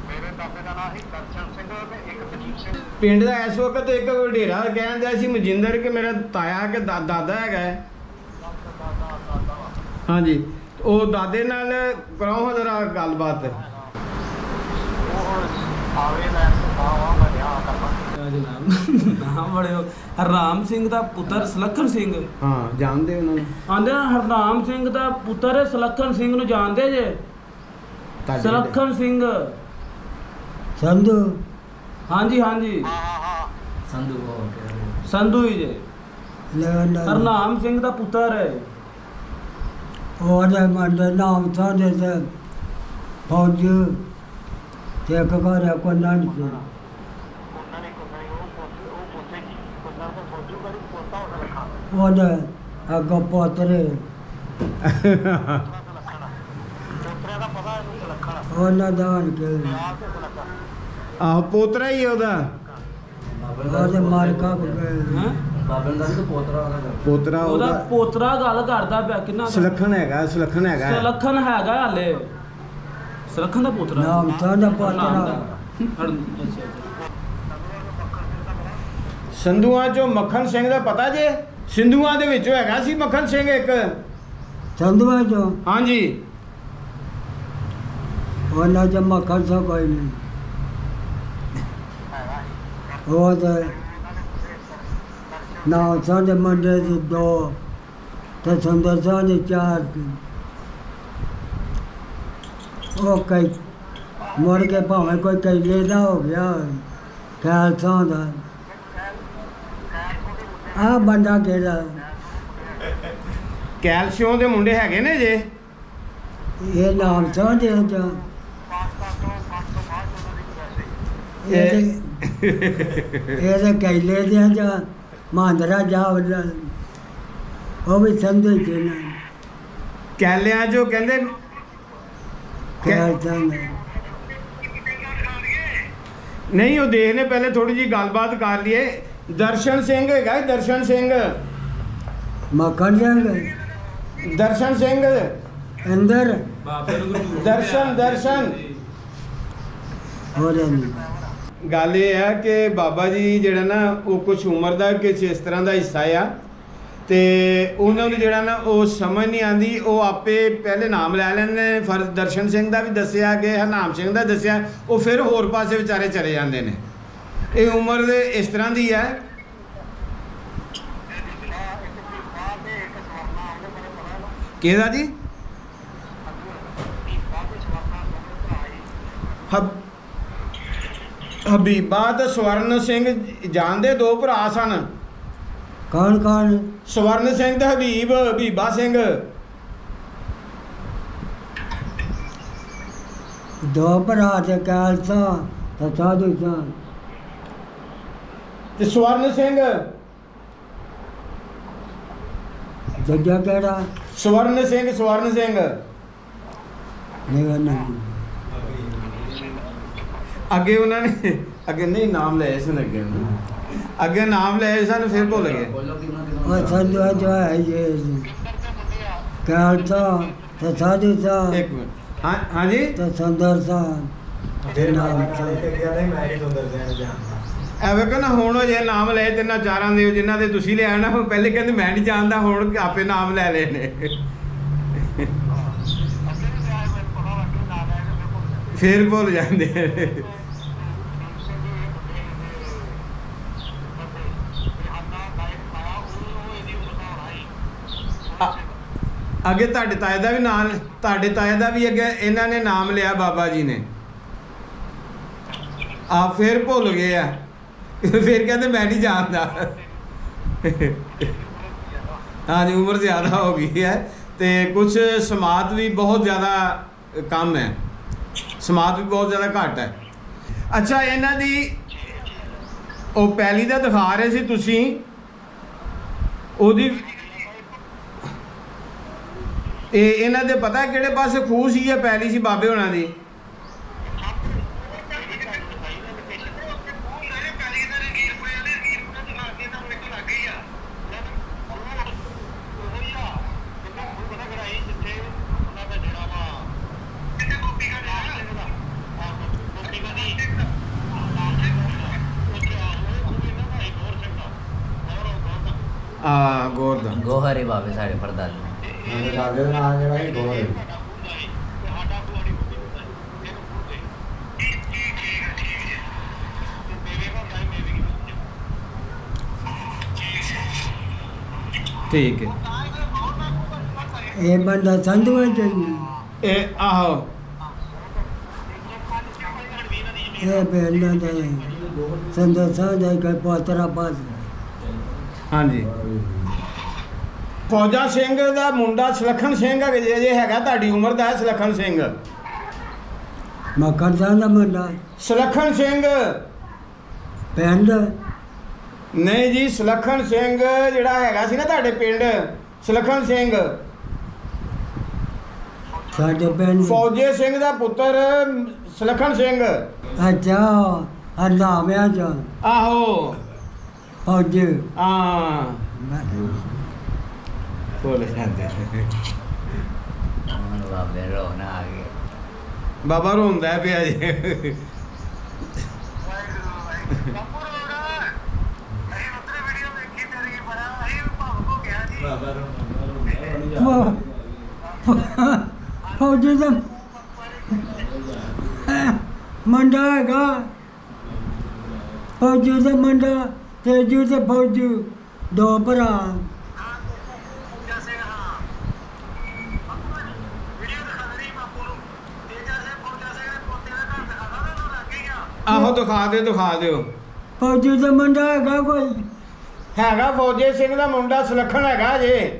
ਮੇਰੇ ਦਾਦੇ ਦਾ ਨਾਮ ਸੀ ਦਰਸ਼ਨ ਸਿੰਘ ਤੇ ਇੱਕ ਦਜੀਤ ਸਿੰਘ। ਪਿੰਡ ਦਾ ਇਸ ਵਕਤ ਇੱਕ ਵਡੇਰਾ ਕਹਿੰਦਾ ਸੀ ਮਜਿੰਦਰ ਕਿ ਮੇਰਾ ਤਾਇਆ ਕਿ ਦਾਦਾ ਹੈਗਾ ਹੈ। ਹਾਂਜੀ ਉਹ ਦਾਦੇ ਨਾਲ ਕਰਾਓ ਜਰਾ ਗੱਲਬਾਤ। ਉਹ ਆਵੇ ਲੈ ਆਵਾ ਮਰਿਆ ਕਰਨਾ। ਜਨਾਬ ਨਾਮ ਬੜੇ ਹਰਨਾਮ ਸਿੰਘ ਦਾ ਪੁੱਤਰ ਸੁਲੱਖਣ ਸਿੰਘ। ਹਾਂ ਜਾਣਦੇ ਉਹਨਾਂ ਨੂੰ? ਆਂਦੇ ਹਰਨਾਮ ਸਿੰਘ ਦਾ ਪੁੱਤਰ ਸੁਲੱਖਣ ਸਿੰਘ ਨੂੰ ਜਾਣਦੇ ਜੇ? ਤੁਹਾਡੇ- ਸੁਲੱਖਣ ਸਿੰਘ ਸੰਧੂ ਹਾਂਜੀ ਹਾਂਜੀ ਸੰਧੂ ਹੀ ਜੇ ਹਰਨਾਮ ਸਿੰਘ ਦਾ ਪੁੱਤਰ ਹੈ। ਉਹਦੇ ਮੰਡੇ ਨਾਮ ਸਾਡੇ ਤੇ ਫੌਜ ਤੇ ਇੱਕ ਘਰ ਕੋ ਨਾਮ ਸੀ ਉਹਨਾਂ ਨੇ ਉਹ ਪੁੱਛੇ ਕੀ ਉਹਨਾਂ ਦਾ ਫੌਜੂ ਕਰੀ ਪੋਤਾ ਹੋ ਰੱਖਾ ਉਹਦੇ ਅੱਗੋਂ ਪੋਤਰੇ ਪੋਤਰਿਆਂ ਦਾ ਪਤਾ ਇਹਨੂੰ ਸੁਲੱਖਣ ਉਹਨਾਂ ਦਾ ਆਣ ਕੇ ਆਪ ਤੇ ਸੁਲੱਖਣ। ਆਹੋ ਪੋਤਰਾ ਹੀ ਹੈ ਉਹਦਾ ਉਹਦੇ ਮਾਰਕਾ ਗਏ ਹੈਂ? ਪੋਤਰਾ ਉਹਦਾ ਉਹਦਾ ਪੋਤਰਾ ਗੱਲ ਕਰਦਾ ਪਿਆ ਕਿੰਨਾ ਦਾ? ਸੁਲੱਖਣ ਹੈਗਾ ਸੁਲੱਖਣ ਹੈਗਾ ਹਾਲੇ ਸੁਲੱਖਣ ਦਾ ਪੁੱਤਰਾ ਨਾਮ ਤਾਂ ਦਾ ਨਾਮ ਪੋਤਰਾ ਦਾ। ਅੱਛਾ, ਅੱਛਾ। ਸੰਧੂਆਂ ਚੋਂ ਮੱਖਣ ਸਿੰਘ ਦਾ ਪਤਾ ਜੇ? ਸਿੰਧੂਆਂ ਦੇ ਵਿੱਚੋਂ ਹੈਗਾ ਸੀ ਮੱਖਣ ਸਿੰਘ ਇੱਕ। ਸੰਧੂਆਂ ਚੋਂ ਹਾਂਜੀ। ਉਹਨਾਂ ਚ ਮੱਖਣ ਸਿੰਘ ਕੋਈ ਨਹੀਂ। ਉਹ ਤੇ ਨਾ ਸਾਡੇ ਮੁੰਡੇ ਸੀ 2 ਤੇ ਸੁੰਦਰ ਸਿੰਘ ਦੇ 4 ਸੀ। ਉਹ ਕਈ ਮੁੜ ਕੇ ਭਾਵੇਂ ਕੋਈ ਕੈਲੇ ਦਾ ਹੋ ਗਿਆ ਖਾਲਸਾ ਦਾ। ਆ ਬੰਦਾ ਕਿਹੜਾ? ਕੈਲਸ਼ੀਅਮ ਦੇ ਮੁੰਡੇ ਹੈਗੇ ਨੇ ਜੇ? ਇਹ ਨਾਮ ਸਮਝਦੇ ਹੋ ਜਾਂ ਇਹਦੇ ਕੈਲੇ ਦੇ ਜਾਂ ਮਾਂਦਰਾ ਜਾ ਉਹ ਵੀ ਸਮਝੇ ਕਿ ਨਾ ਕੈਲਿਆਂ ਚੋਂ ਕਹਿੰਦੇ ਖਾਲਸਾ ਨੇ। ਨਹੀਂ, ਉਹ ਦੇਖਨੇ ਪਹਿਲੇ ਥੋੜੀ ਜੀ ਗੱਲਬਾਤ ਕਰ ਲਈਏ। ਦਰਸ਼ਨ ਸਿੰਘ ਹੈਗਾ, ਦਰਸ਼ਨ ਸਿੰਘ। ਮੱਖਣ ਸਿੰਘ ਦਰਸ਼ਨ ਸਿੰਘ ਅੰਦਰ ਬਾਬੇ ਨੂੰ ਗੁਰੂ ਦਰਸ਼ਨ ਹੋ ਰਹੀ। ਗੱਲ ਇਹ ਹੈ ਕਿ ਬਾਬਾ ਜੀ ਜਿਹੜਾ ਨਾ ਉਹ ਕੁਝ ਉਮਰ ਦਾ ਕੁਛ ਇਸ ਤਰ੍ਹਾਂ ਦਾ ਹਿੱਸਾ ਆ, ਤੇ ਉਹਨਾਂ ਨੂੰ ਜਿਹੜਾ ਨਾ ਉਹ ਸਮਝ ਨਹੀਂ ਆਉਂਦੀ। ਉਹ ਆਪੇ ਪਹਿਲੇ ਨਾਮ ਲੈ ਲੈਂਦੇ ਨੇ, ਫਰ ਦਰਸ਼ਨ ਸਿੰਘ ਦਾ ਵੀ ਦੱਸਿਆ ਕਿ ਹਰਨਾਮ ਸਿੰਘ ਦਾ ਦੱਸਿਆ, ਉਹ ਫਿਰ ਹੋਰ ਪਾਸੇ ਵਿਚਾਰੇ ਚਲੇ ਜਾਂਦੇ ਨੇ। ਇਹ ਉਮਰ ਦੇ ਇਸ ਤਰ੍ਹਾਂ ਦੀ ਹੈ। ਕਿਹਦਾ ਜੀ? ਹਬੀਬਾ ਤੇ ਸਵਰਨ ਸਿੰਘ ਜਾਣਦੇ, 2 ਭਰਾ ਸਨ। ਕੌਣ ਕੌਣ? ਸਵਰਨ ਸਿੰਘ ਤੇ ਹਬੀਬਾ ਸਿੰਘ। 2 ਭਰਾ ਤੇ ਖਾਲਸਾ ਤੇ ਸਾਧੂ ਸਨ। ਤੇ ਸਵਰਨ ਸਿੰਘ ਜੱਜਾ ਕਿਹੜਾ? ਸਵਰਨ ਸਿੰਘ ਨਹੀਂ ਅੱਗੇ ਉਹਨਾਂ ਨੇ ਅੱਗੇ ਨਹੀਂ ਨਾਮ ਲਏ ਸਨ, ਅੱਗੇ ਨਾਮ ਲਏ ਸਨ, ਫਿਰ ਭੁੱਲ ਗਏ। ਉਹ ਸੰਧੂਆ ਜੋ ਹੈ ਇਹ ਖਾਲਸਾ ਤੇ ਸਾਧੂ ਸਨ ਇੱਕ ਮਿੰਟ। ਹਾਂਜੀ, ਤੇ ਸੁੰਦਰ ਸਨ। ਫਿਰ ਨਾਮ ਐਵੇਂ ਕਹਿੰਦਾ ਹੁਣ ਉਹ ਜੇ ਨਾਮ ਲਏ ਤਿੰਨਾਂ ਚਾਰਾਂ ਦੇ ਜਿਨ੍ਹਾਂ ਦੇ ਤੁਸੀਂ ਲਿਆ ਨਾ, ਉਹ ਪਹਿਲੇ ਕਹਿੰਦੇ ਮੈਂ ਨਹੀਂ ਜਾਣਦਾ, ਹੁਣ ਆਪੇ ਨਾਮ ਲੈ ਲਏ ਨੇ, ਫਿਰ ਭੁੱਲ ਜਾਂਦੇ ਨੇ। ਅੱਗੇ ਤੁਹਾਡੇ ਤਾਏ ਦਾ ਵੀ ਨਾਮ, ਤੁਹਾਡੇ ਤਾਏ ਦਾ ਵੀ ਅੱਗੇ ਇਹਨਾਂ ਨੇ ਨਾਮ ਲਿਆ ਬਾਬਾ ਜੀ ਨੇ, ਆ ਫਿਰ ਭੁੱਲ ਗਏ ਆ, ਫਿਰ ਕਹਿੰਦੇ ਮੈਂ ਨਹੀਂ ਜਾਣਦਾ। ਹਾਂਜੀ, ਉਮਰ ਜ਼ਿਆਦਾ ਹੋ ਗਈ ਹੈ ਤੇ ਕੁਝ ਸਮਾਤ ਵੀ ਬਹੁਤ ਜ਼ਿਆਦਾ ਕੰਮ ਹੈ, ਸਮਾਤ ਵੀ ਬਹੁਤ ਜ਼ਿਆਦਾ ਘੱਟ ਹੈ। ਅੱਛਾ, ਇਹਨਾਂ ਦੀ ਉਹ ਪੈਲੀ ਦਾ ਦਿਖਾ ਰਹੇ ਸੀ ਤੁਸੀਂ, ਉਹਦੀ ਇਹਨਾਂ ਦੇ ਪਤਾ ਕਿਹੜੇ ਪਾਸੇ ਖੂਹ ਸੀ ਜਾਂ ਪੈਲੀ ਸੀ ਬਾਬੇ ਹੋਣਾ ਦੀ? ਗੋਰਧਨ ਗੋਹਰੇ ਬਾਬੇ ਸਾਡੇ ਪਰਦਾਦੇ। ਸਾਡੇ ਦਾ ਨਾਮ ਜਿਹੜਾ ਹੈ ਗੋਰ ਹੈ। ਠੀਕ ਹੈ। ਇਹ ਬੰਦਾ ਸੰਧੂਆ ਚ ਇਹ ਆਹੋ ਇਹ ਪਹਿਲਾਂ ਦਾ ਸੁੰਦਰ ਸਿੰਘ ਦਾ ਕੋਈ ਪੋਤਰਾ ਪਾਸ। ਹਾਂਜੀ, ਫੌਜਾ ਸਿੰਘ ਦਾ ਮੁੰਡਾ ਸੁਲੱਖਣ ਸਿੰਘ ਜੇ ਹੈਗਾ ਤੁਹਾਡੀ ਉਮਰ ਦਾ ਹੈ, ਸੁਲੱਖਣ ਸਿੰਘ। ਮੱਖਣ ਸਿੰਘ ਦਾ ਮੁੰਡਾ ਸੁਲੱਖਣ ਸਿੰਘ ਪਿੰਡ ਨਹੀਂ ਜੀ, ਸੁਲੱਖਣ ਸਿੰਘ ਜਿਹੜਾ ਹੈਗਾ ਸੀ ਨਾ ਤੁਹਾਡੇ ਪਿੰਡ, ਸੁਲੱਖਣ ਸਿੰਘ ਸਾਡੇ ਪਿੰਡ ਫੌਜੇ ਸਿੰਘ ਦਾ ਪੁੱਤਰ ਸੁਲੱਖਣ ਸਿੰਘ। ਅੱਛਾ ਹਰਨਾਮਿਆ ਚ ਆਹੋ ਫੌਜ ਹਾਂ, ਭੁੱਲ ਜਾਂਦੇ। ਹੁਣ ਬਾਬੇ ਰੋਣਾ ਆ ਗਿਆ। ਬਾਬਾ ਰੋਂਦਾ ਪਿਆ ਜੀ। ਫੌਜੀ ਦਾ ਮੁੰਡਾ ਹੈਗਾ, ਫੌਜੀ ਦਾ ਮੁੰਡਾ, ਤੇਜੂ ਤੇ ਫੌਜੀ, 2 ਭਰਾ। ਆਹੋ ਦਿਖਾ ਦਿਓ। ਫੌਜੀ ਦਾ ਮੁੰਡਾ ਹੈਗਾ ਕੋਈ ਹੈਗਾ ਫੌਜੀ ਸਿੰਘ ਦਾ ਮੁੰਡਾ ਸੁਲੱਖਣ ਹੈਗਾ ਜੇ,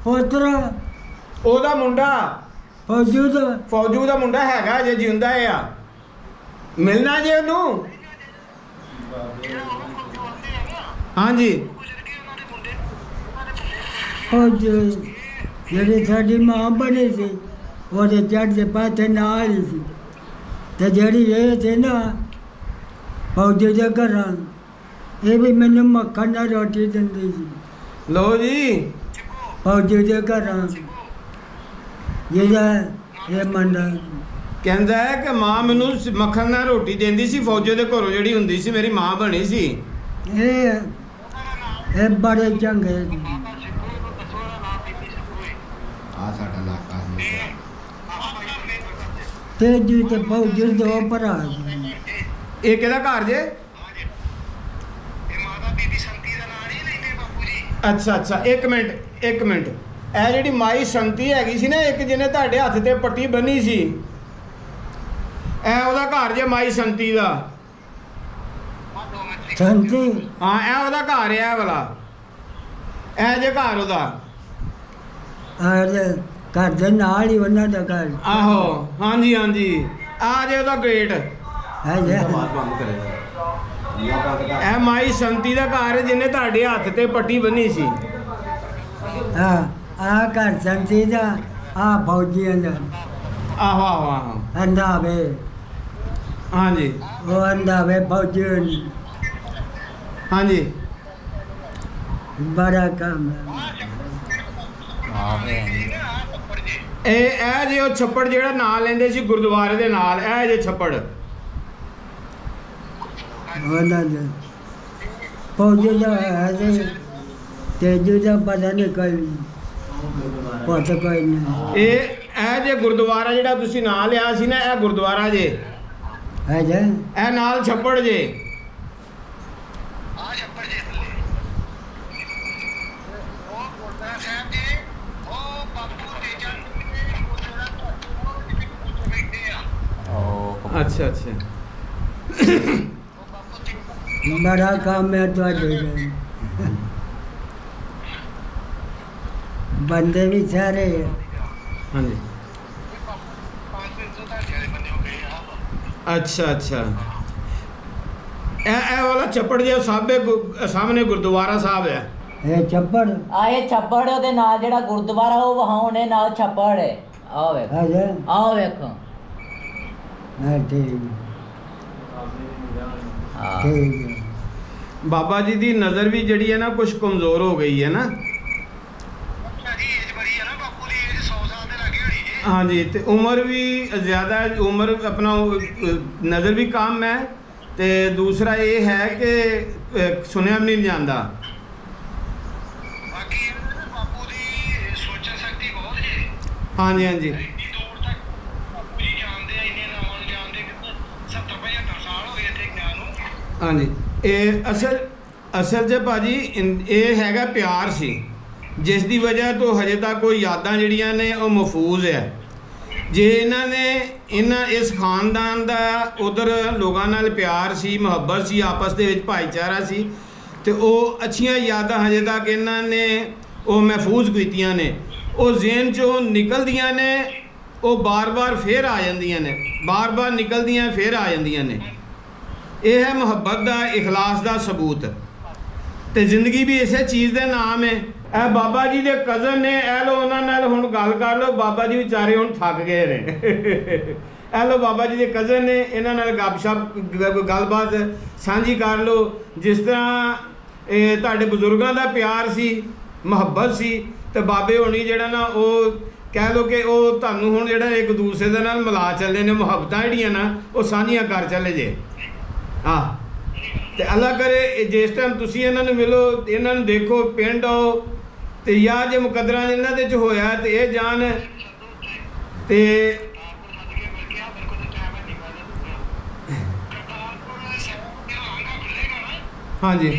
ਪੁੱਤਰ ਉਹਦਾ ਮੁੰਡਾ ਫੌਜੀ ਦਾ ਫੌਜੂ ਦਾ ਮੁੰਡਾ ਹੈਗਾ ਜੇ, ਜਿਉਂਦਾ ਆ, ਮਿਲਣਾ ਜੇ ਉਹਨੂੰ। ਹਾਂਜੀ ਫੌਜੀ ਜਿਹੜੀ ਸਾਡੀ ਮਾਂ ਬਣੀ ਸੀ ਉਹਦੇ ਚੜ੍ਹਦੇ ਪਾਸੇ ਨਾਲ ਹੀ ਸੀ, ਤੇ ਜਿਹੜੀ ਇਹ ਸੀ ਨਾ ਫੌਜੀ ਦੇ ਘਰਾਂ, ਇਹ ਵੀ ਮੈਨੂੰ ਮੱਖਣ ਨਾਲ ਰੋਟੀ ਦਿੰਦੀ ਸੀ। ਲਓ ਜੀ, ਫੌਜੀ ਦੇ ਘਰਾਂ ਜਿਹੜਾ ਇਹ ਮੁੰਡਾ ਕਹਿੰਦਾ ਹੈ ਕਿ ਮਾਂ ਮੈਨੂੰ ਮੱਖਣ ਨਾਲ ਰੋਟੀ ਦਿੰਦੀ ਸੀ, ਫੌਜੀ ਦੇ ਘਰੋਂ ਜਿਹੜੀ ਹੁੰਦੀ ਸੀ ਮੇਰੀ ਮਾਂ ਬਣੀ ਸੀ। ਇਹ ਬੜੇ ਚੰਗੇ ਆ ਸਾਡਾ ਇਲਾਕਾ ਸੀ। ਤੇਜੀ ਤੇ ਫੌਜੀ 2 ਭਰਾ ਸੀ। ਇਹ ਕਿਹਦਾ ਘਰ ਜੇ? ਇਹ ਮਾਤਾ ਬੀਬੀ ਸੰਤੀ ਦਾ ਨਾਂ ਨਹੀਂ ਲੈਂਦੇ ਬਾਪੂ ਜੀ। ਅੱਛਾ, ਇੱਕ ਮਿੰਟ, ਇਹ ਜਿਹੜੀ ਮਾਈ ਸੰਤੀ ਹੈਗੀ ਸੀ ਨਾ, ਇੱਕ ਜਿਹਨੇ ਤੁਹਾਡੇ ਹੱਥ ਤੇ ਪੱਟੀ ਬੰਨੀ ਸੀ, ਇਹ ਉਹਦਾ ਘਰ ਜੇ, ਮਾਈ ਸੰਤੀ ਦਾ। ਸੰਤੀ ਹਾਂ, ਇਹ ਉਹਦਾ ਘਰ ਹੈ, ਇਹ ਵਾਲਾ, ਇਹ ਜੇ ਘਰ ਉਹਦਾ। ਔਰ ਘਰ ਦੇ ਨਾਲ ਹੀ ਉਹਨਾਂ ਦਾ ਘਰ। ਆਹੋ, ਹਾਂਜੀ, ਆ ਜੇ ਉਹਦਾ ਗੇਟ। ਹੈ ਜੀ। ਇਹ ਮਾਈ ਸੰਤੀ ਦਾ ਘਰ ਹੈ, ਜਿਹਨੇ ਤੁਹਾਡੇ ਹੱਥ ਤੇ ਪੱਟੀ ਬੰਨੀ ਸੀ। ਆ ਘਰ ਸੰਤੀ ਦਾ, ਆ ਫੌਜੀਆਂ ਦਾ। ਆਹੋ, ਅੰਦਾਵੇ ਹਾਂਜੀ, ਉਹ ਅੰਦਾਵੇ ਫੌਜੀ ਹਾਂਜੀ। ਬੜਾ ਕੰਮ ਹੈ। ਇਹ ਜੇ ਉਹ ਛੱਪੜ ਜਿਹੜਾ ਨਾਂ ਲੈਂਦੇ ਸੀ ਗੁਰਦੁਆਰੇ ਦੇ ਨਾਲ, ਇਹ ਜੇ ਛੱਪੜ ਉਹਨਾਂ ਦਾ ਫੌਜੀ ਦਾ ਹੈ ਤੇਜੂ ਦਾ ਪਤਾ ਨਹੀਂ ਕੋਈ ਪਤਾ ਕੋਈ ਨਹੀਂ। ਇਹ ਜੇ ਗੁਰਦੁਆਰਾ ਜਿਹੜਾ ਤੁਸੀਂ ਨਾਂ ਲਿਆ ਸੀ ਨਾ, ਇਹ ਗੁਰਦੁਆਰਾ ਜੇ, ਹੈ ਜੀ। ਇਹ ਨਾਲ ਛੱਪੜ ਜੇ। ਆ ਛੱਪੜ ਜੇ ਥੱਲੇ ਉਹ ਗੁਰਦੁਆਰਾ ਸਾਹਿਬ ਜੀ, ਉਹ ਬਾਪੂ ਤੇਜਾ ਦੇ ਕੋਲ ਦਾ ਉਹ ਬੈਠੇ ਆ। ਉਹ ਅੱਛਾ, ਉਹ ਬਾਪੂ ਤੇਜਾ ਬੜਾ ਕੰਮ ਹੈ ਤੁਹਾਡੇ ਦਾ। ਬੰਦੇ ਵੀ ਸਾਰੇ ਹਾਂਜੀ। 500 ਤੁਹਾਡੇ ਬੰਦੇ ਹੋ ਗਏ ਆ। ਅੱਛਾ, ਇਹ ਵਾਲਾ ਛੱਪੜ ਜੇ ਸਾਹਮਣੇ ਗੁਰਦੁਆਰਾ ਸਾਹਿਬ ਹੈ। ਇਹ ਚੱਪੜ ਆਏ ਛੱਪੜ ਉਹਦੇ ਨਾਲ ਜਿਹੜਾ ਗੁਰਦੁਆਰਾ ਉਹ ਵਹਾਉਣੇ ਨਾਲ ਛੱਪੜ ਹੈ। ਆਹ ਵੇਖ, ਹੈ ਜੀ। ਆਹ ਵੇਖੋ। ਹਾਂ ਠੀਕ ਹਾਂ, ਠੀਕ ਹੈ। ਬਾਬਾ ਜੀ ਦੀ ਨਜ਼ਰ ਵੀ ਜਿਹੜੀ ਹੈ ਨਾ ਕੁਝ ਕਮਜ਼ੋਰ ਹੋ ਗਈ ਹੈ ਨਾ। ਅੱਛਾ ਜੀ, ਏਜ ਬੜੀ ਆ ਨਾ ਬਾਪੂ ਦੀ, ਏਜ 100 ਸਾਲ ਦੇ ਲੱਗੇ ਹੋਣੀ ਜੀ। ਹਾਂਜੀ, ਤੇ ਉਮਰ ਵੀ ਜ਼ਿਆਦਾ ਹੈ, ਉਮਰ ਆਪਣਾ ਨਜ਼ਰ ਵੀ ਕਮ ਹੈ, ਤੇ ਦੂਸਰਾ ਇਹ ਹੈ ਕਿ ਸੁਣਿਆ ਵੀ ਨਹੀਂ ਜਾਂਦਾ। ਬਾਕੀ ਇਹ ਨਾ ਬਾਪੂ ਦੀ ਸੋਚਣ ਸ਼ਕਤੀ ਬਹੁਤ ਜੀ। ਹਾਂਜੀ, ਇੰਨੀ ਦੂਰ ਤੱਕ ਬਾਪੂ ਜੀ ਜਾਣਦੇ ਆ, ਇੰਨੇ ਨਾਵਾਂ ਨੂੰ ਜਾਣਦੇ ਕਿ 70-75 ਸਾਲ ਹੋ ਗਏ ਇੱਥੇ ਗਿਆਨ ਨੂੰ। ਹਾਂਜੀ। ਇਹ ਅਸਲ 'ਚ ਭਾਜੀ ਇਹ ਹੈਗਾ ਪਿਆਰ ਸੀ, ਜਿਸ ਦੀ ਵਜ੍ਹਾ ਤੋਂ ਹਜੇ ਤੱਕ ਉਹ ਯਾਦਾਂ ਜਿਹੜੀਆਂ ਨੇ ਉਹ ਮਹਿਫੂਜ਼ ਹੈ। ਜੇ ਇਹਨਾਂ ਨੇ ਇਸ ਖਾਨਦਾਨ ਦਾ ਉਧਰ ਲੋਕਾਂ ਨਾਲ ਪਿਆਰ ਸੀ, ਮੁਹੱਬਤ ਸੀ, ਆਪਸ ਦੇ ਵਿੱਚ ਭਾਈਚਾਰਾ ਸੀ, ਤੇ ਉਹ ਅੱਛੀਆਂ ਯਾਦਾਂ ਹਜੇ ਤੱਕ ਇਹਨਾਂ ਨੇ ਉਹ ਮਹਿਫੂਜ਼ ਕੀਤੀਆਂ ਨੇ। ਉਹ ਜ਼ਿਹਨ 'ਚੋਂ ਨਿਕਲਦੀਆਂ ਨੇ, ਉਹ ਬਾਰ-ਬਾਰ ਫੇਰ ਆ ਜਾਂਦੀਆਂ ਨੇ, ਬਾਰ-ਬਾਰ ਨਿਕਲਦੀਆਂ ਫੇਰ ਆ ਜਾਂਦੀਆਂ ਨੇ। ਇਹ ਹੈ ਮੁਹੱਬਤ ਦਾ, ਇਖਲਾਸ ਦਾ ਸਬੂਤ। ਤੇ ਜ਼ਿੰਦਗੀ ਵੀ ਇਸੇ ਚੀਜ਼ ਦੇ ਨਾਮ ਹੈ। ਇਹ ਬਾਬਾ ਜੀ ਦੇ ਕਜ਼ਨ ਨੇ, ਇਹ ਲੋ ਉਹਨਾਂ ਨਾਲ ਹੁਣ ਗੱਲ ਕਰ ਲਓ। ਬਾਬਾ ਜੀ ਵਿਚਾਰੇ ਹੁਣ ਥੱਕ ਗਏ ਨੇ। ਇਹ ਲੋ ਬਾਬਾ ਜੀ ਦੇ ਕਜ਼ਨ ਨੇ, ਇਹਨਾਂ ਨਾਲ ਗੱਪਸ਼ਪ ਗੱਲਬਾਤ ਸਾਂਝੀ ਕਰ ਲਓ। ਜਿਸ ਤਰ੍ਹਾਂ ਇਹ ਤੁਹਾਡੇ ਬਜ਼ੁਰਗਾਂ ਦਾ ਪਿਆਰ ਸੀ, ਮੁਹੱਬਤ ਸੀ, ਤੇ ਬਾਬੇ ਹੋਣੀ ਜਿਹੜਾ ਨਾ ਉਹ ਕਹਿ ਲਓ ਕਿ ਉਹ ਤੁਹਾਨੂੰ ਹੁਣ ਜਿਹੜਾ ਇੱਕ ਦੂਸਰੇ ਦੇ ਨਾਲ ਮਿਲਾ ਚੱਲੇ ਨੇ, ਮੁਹੱਬਤਾਂ ਜਿਹੜੀਆਂ ਨਾ ਉਹ ਸਾਂਝੀਆਂ ਕਰ ਚੱਲੇ ਜੇ। ਹਾਂ, ਤੇ ਅੱਲਾ ਕਰੇ ਜਿਸ ਟਾਈਮ ਤੁਸੀਂ ਇਹਨਾਂ ਨੂੰ ਮਿਲੋ, ਇਹਨਾਂ ਨੂੰ ਦੇਖੋ, ਪਿੰਡ ਆਓ, ਤੇ ਜਾਂ ਜੇ ਮੁਕੱਦਰਾਂ ਇਹਨਾਂ ਦੇ 'ਚ ਹੋਇਆ ਤੇ ਇਹ ਜਾਣ ਤੇ ਹਾਂਜੀ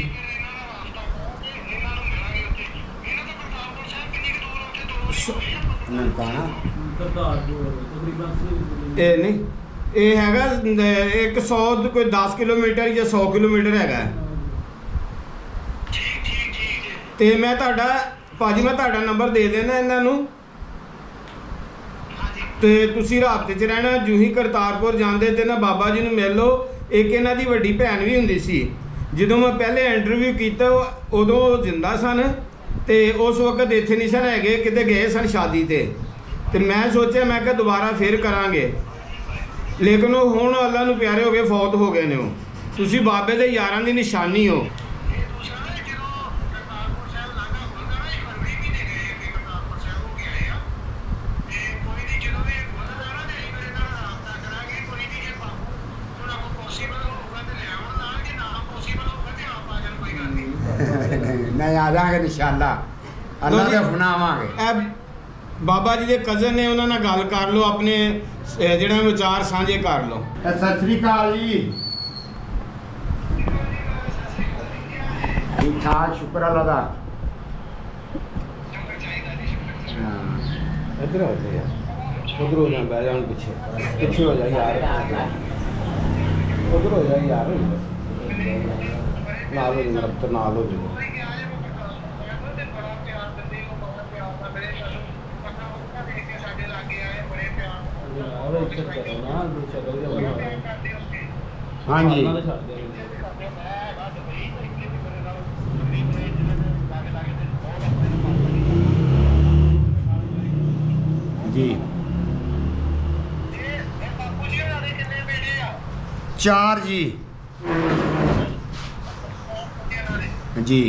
ਉਹਨਾਂ ਨੂੰ ਕਹਣਾ ਇਹ ਨਹੀਂ, ਇਹ ਹੈਗਾ 100 ਕੋਈ 10 ਕਿਲੋਮੀਟਰ ਜਾਂ 100 ਕਿਲੋਮੀਟਰ ਹੈਗਾ। ਤੇ ਮੈਂ ਤੁਹਾਡਾ ਭਾਜੀ ਮੈਂ ਤੁਹਾਡਾ ਨੰਬਰ ਦੇ ਦੇਣਾ ਇਹਨਾਂ ਨੂੰ, ਤੇ ਤੁਸੀਂ ਰਾਬਤੇ 'ਚ ਰਹਿਣਾ। ਜੂ ਹੀ ਕਰਤਾਰਪੁਰ ਜਾਂਦੇ ਤੇ ਨਾ ਬਾਬਾ ਜੀ ਨੂੰ ਮਿਲ ਲਓ। ਇੱਕ ਇਹਨਾਂ ਦੀ ਵੱਡੀ ਭੈਣ ਵੀ ਹੁੰਦੀ ਸੀ, ਜਦੋਂ ਮੈਂ ਪਹਿਲੇ ਇੰਟਰਵਿਊ ਕੀਤਾ ਉਦੋਂ ਉਹ ਜਿੰਦਾ ਸਨ ਤੇ ਉਸ ਵਕਤ ਇੱਥੇ ਨਹੀਂ ਸਨ ਹੈਗੇ, ਕਿਤੇ ਗਏ ਸਨ ਸ਼ਾਦੀ ਤੇ ਮੈਂ ਸੋਚਿਆ ਮੈਂ ਕਿਹਾ ਦੁਬਾਰਾ ਫੇਰ ਕਰਾਂਗੇ, ਲੇਕਿਨ ਉਹ ਹੁਣ ਅੱਲਾ ਨੂੰ ਪਿਆਰੇ ਹੋ ਗਏ, ਫੌਤ ਹੋ ਗਏ ਨੇ ਉਹ। ਤੁਸੀਂ ਬਾਬੇ ਦੇ ਯਾਰਾਂ ਦੀ ਨਿਸ਼ਾਨੀ ਹੋ। ਨਹੀਂ ਆ ਜਾਾਂਗੇ ਇਨਸ਼ਾਅੱਲਾ, ਅੱਲਾ ਦੇ ਫਨਾਵਾਂਗੇ। ਇਹ ਬਾਬਾ ਜੀ ਦੇ ਕਜ਼ਨ ਨੇ, ਉਹਨਾਂ ਨਾਲ ਗੱਲ ਕਰ ਲਓ, ਆਪਣੇ ਜਿਹੜਾ ਵਿਚਾਰ ਸਾਂਝੇ ਕਰ ਲਓ। ਸਤਿ ਸ੍ਰੀ ਅਕਾਲ ਜੀ। ਠੀਕ ਠਾਕ, ਸ਼ੁਕਰ ਅੱਲਾ ਦਾ। ਇੱਧਰ ਹੋ ਜਾ ਯਾਰ, ਉਧਰ ਹੋ ਜਾ, ਬਹਿ ਜਾ ਹੁਣ ਪਿੱਛੇ ਹੋ ਜਾ ਯਾਰ, ਉਧਰ ਹੋ ਜਾ ਯਾਰ, ਨਾਲ ਹੋ ਜਾ, ਰੱਬ ਨਾਲ ਹੋ ਜਾ। ਹਾਂਜੀ ਜੀ, 4 ਜੀ ਜੀ।